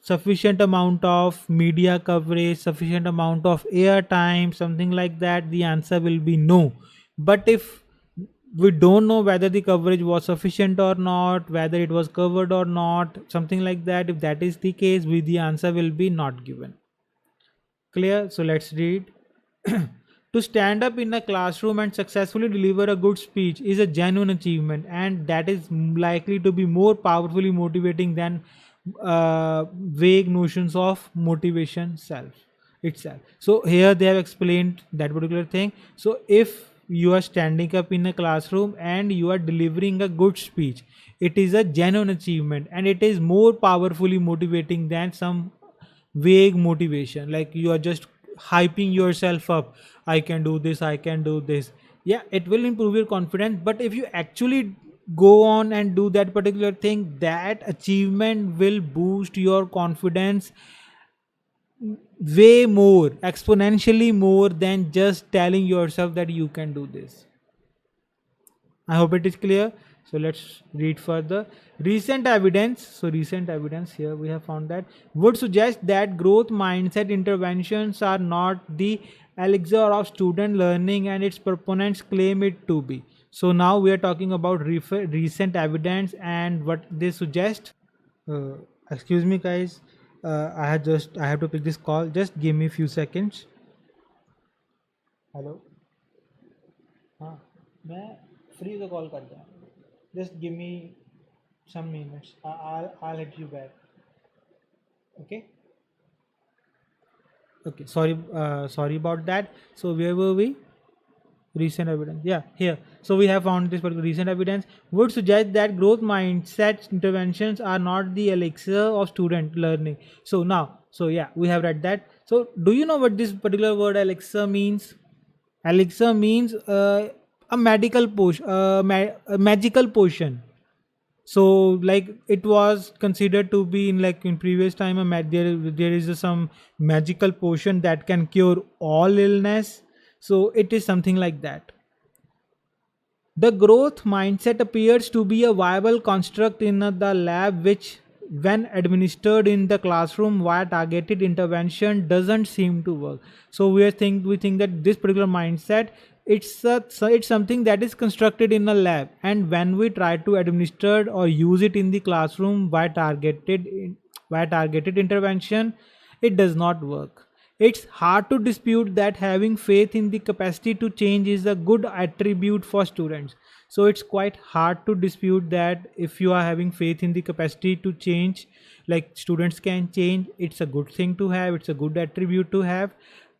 sufficient amount of media coverage, sufficient amount of air time, something like that, the answer will be no. But if we don't know whether the coverage was sufficient or not, whether it was covered or not, something like that, if that is the case, the answer will be not given. Clear? So let's read. To stand up in a classroom and successfully deliver a good speech is a genuine achievement, and that is likely to be more powerfully motivating than vague notions of motivation self itself. So here they have explained that particular thing. So if you are standing up in a classroom and you are delivering a good speech, it is a genuine achievement, and it is more powerfully motivating than some vague motivation, like you are just hyping yourself up. I can do this, I can do this. Yeah, it will improve your confidence, but if you actually go on and do that particular thing, that achievement will boost your confidence way more, exponentially more, than just telling yourself that you can do this. I hope it is clear. So let's read further. Recent evidence. So recent evidence here we have found that would suggest that growth mindset interventions are not the elixir of student learning, and its proponents claim it to be. So now we are talking about recent evidence and what they suggest. Uh, Excuse me, guys. I have to pick this call. Just give me a few seconds. Hello. हाँ मैं free तो call करता हूँ. Just give me some minutes. I'll hit you back. Okay. Okay. Sorry about that. So where were we? Recent evidence. Yeah, here. So we have found this particular recent evidence would suggest that growth mindset interventions are not the elixir of student learning. So now, so yeah, we have read that. So do you know what this particular word elixir means? Elixir means a medical potion, a magical potion. So like it was considered to be in, like in previous time, there is some magical potion that can cure all illness. So it is something like that. The growth mindset appears to be a viable construct in the lab, which, when administered in the classroom via targeted intervention, doesn't seem to work. So we think that this particular mindset, it's something that is constructed in a lab, and when we try to administer or use it in the classroom by targeted intervention, it does not work. It's hard to dispute that having faith in the capacity to change is a good attribute for students. So it's quite hard to dispute that if you are having faith in the capacity to change, like students can change, it's a good thing to have, it's a good attribute to have.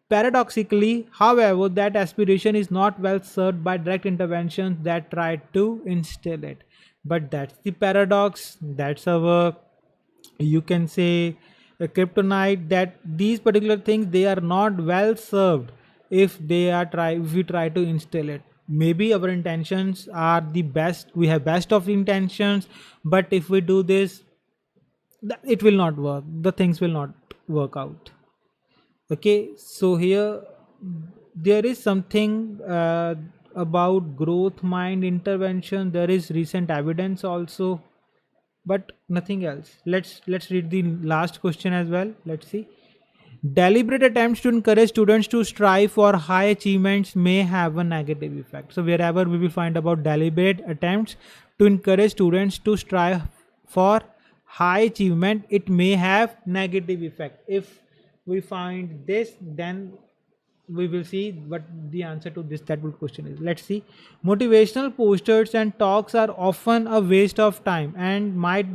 Paradoxically, however, that aspiration is not well served by direct interventions that try to instill it. But that's the paradox. That's our, you can say, a kryptonite, that these particular things, they are not well served if we try to instill it. Maybe our intentions are the best, we have best of intentions, but if we do this, it will not work, the things will not work out. Okay, so here there is something about growth mind intervention, there is recent evidence also, but nothing else. Let's read the last question as well. Let's see. Deliberate attempts to encourage students to strive for high achievements may have a negative effect. So wherever we will find about deliberate attempts to encourage students to strive for high achievement, it may have negative effect. If we find this, then we will see what the answer to this that question is. Let's see. Motivational posters and talks are often a waste of time and might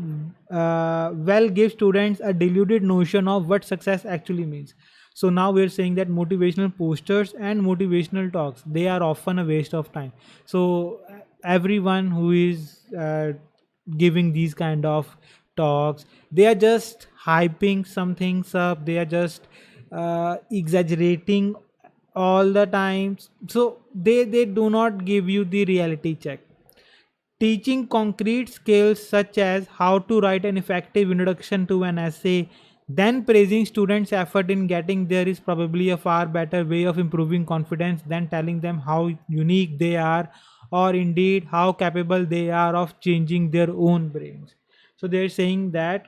well give students a deluded notion of what success actually means. So now we're saying that motivational posters and motivational talks, they are often a waste of time. So everyone who is giving these kind of talks, they are just hyping some things up, they are just exaggerating all the times. So they do not give you the reality check. Teaching concrete skills such as how to write an effective introduction to an essay, then praising students' effort in getting there is probably a far better way of improving confidence than telling them how unique they are, or indeed how capable they are of changing their own brains. So they're saying that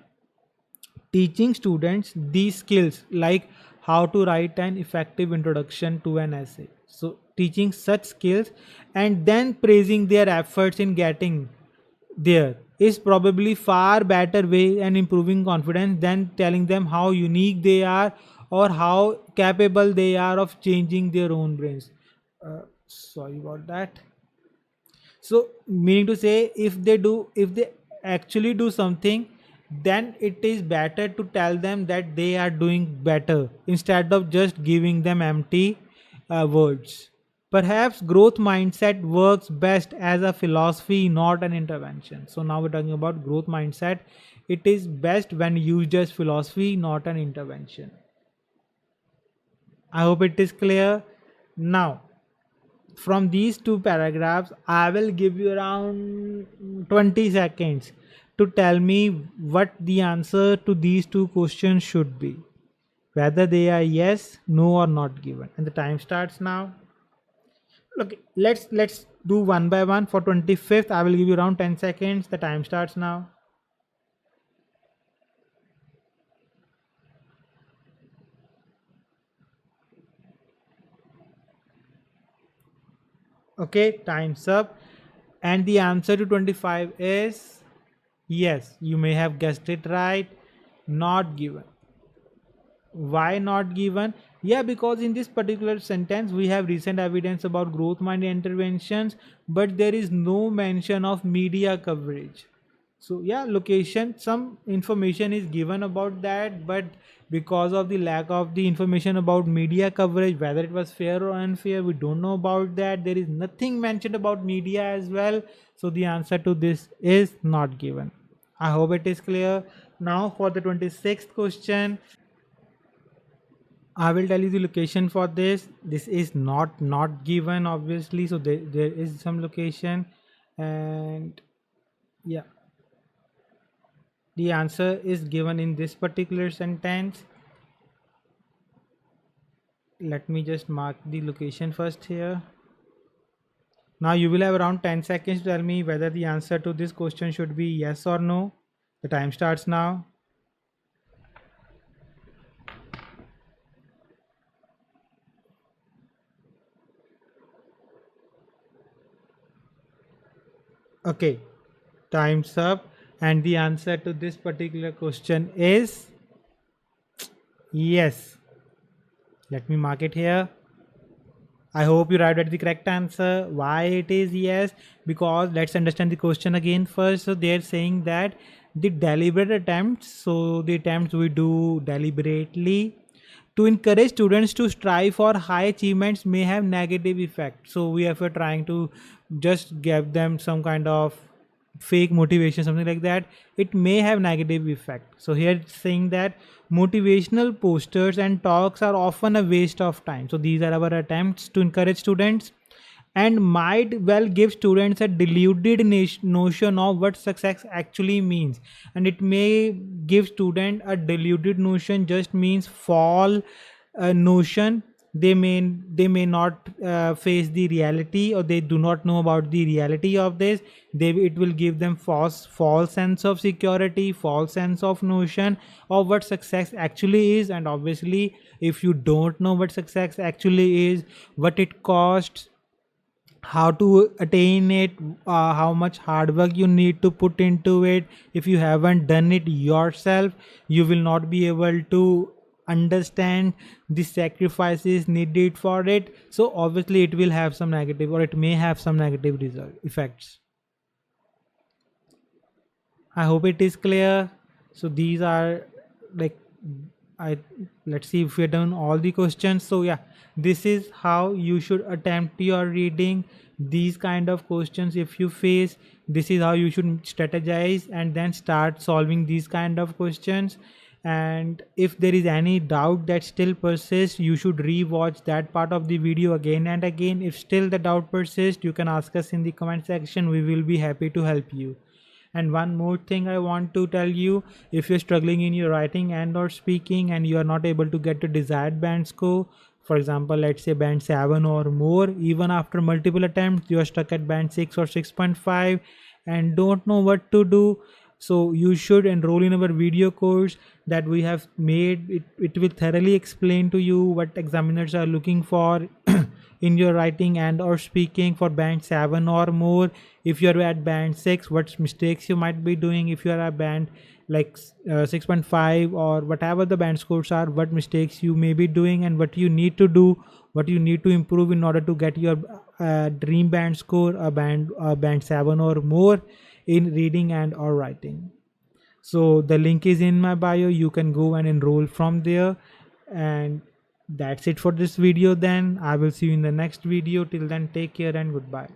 teaching students these skills like how to write an effective introduction to an essay. So teaching such skills and then praising their efforts in getting there is probably far better way and improving confidence than telling them how unique they are or how capable they are of changing their own brains. Sorry about that. So meaning to say, if they actually do something, then it is better to tell them that they are doing better instead of just giving them empty words. Perhaps growth mindset works best as a philosophy, not an intervention. So now we're talking about growth mindset. It is best when used as philosophy, not an intervention. I hope it is clear. Now, from these two paragraphs, I will give you around 20 seconds to tell me what the answer to these two questions should be, whether they are yes, no, or not given. And the time starts now. Okay, let's do one by one. For 25th, I will give you around 10 seconds. The time starts now. Okay, time's up. And the answer to 25 is yes. You may have guessed it right. Not given. Why not given? Yeah, because in this particular sentence we have recent evidence about growth minded interventions, but there is no mention of media coverage. So yeah, location, some information is given about that, but because of the lack of the information about media coverage, whether it was fair or unfair, we don't know about that. There is nothing mentioned about media as well. So the answer to this is not given. I hope it is clear. Now for the 26th question, I will tell you the location for this. This is not given obviously, so there is some location, and yeah, the answer is given in this particular sentence. Let me just mark the location first here. Now you will have around 10 seconds to tell me whether the answer to this question should be yes or no. The time starts now. Okay, time's up, and the answer to this particular question is yes. Let me mark it here. I hope you arrived at the correct answer. Why it is yes? Because let's understand the question again first. So they're saying that the deliberate attempts, so the attempts we do deliberately to encourage students to strive for high achievements may have negative effect. So we are trying to just give them some kind of fake motivation, something like that, it may have negative effect. So here it's saying that motivational posters and talks are often a waste of time. So these are our attempts to encourage students and might well give students a deluded notion of what success actually means, and it may give student a deluded notion just means fall notion. They may not face the reality, or they do not know about the reality of this. It will give them false sense of security, false sense of notion of what success actually is. And obviously if you don't know what success actually is, what it costs, how to attain it, how much hard work you need to put into it, if you haven't done it yourself, you will not be able to understand the sacrifices needed for it. So obviously it will have some negative, or it may have some negative result effects. I hope it is clear. So these are like, I let's see if we're done all the questions. So yeah, this is how you should attempt your reading. These kind of questions if you face, this is how you should strategize and then start solving these kind of questions. And if there is any doubt that still persists, you should re-watch that part of the video again and again. If still the doubt persists, you can ask us in the comment section. We will be happy to help you. And one more thing I want to tell you, if you're struggling in your writing and or speaking and you are not able to get the desired band score, for example, let's say band 7 or more, even after multiple attempts, you are stuck at band 6 or 6.5 and don't know what to do. So you should enroll in our video course that we have made. It will thoroughly explain to you what examiners are looking for in your writing and or speaking for band 7 or more. If you're at band 6, what mistakes you might be doing. If you are at band like 6.5 or whatever the band scores are, what mistakes you may be doing and what you need to do, what you need to improve in order to get your dream band score, a band 7 or more in reading and or writing. So the link is in my bio, you can go and enroll from there. And that's it for this video. Then I will see you in the next video. Till then, take care and goodbye.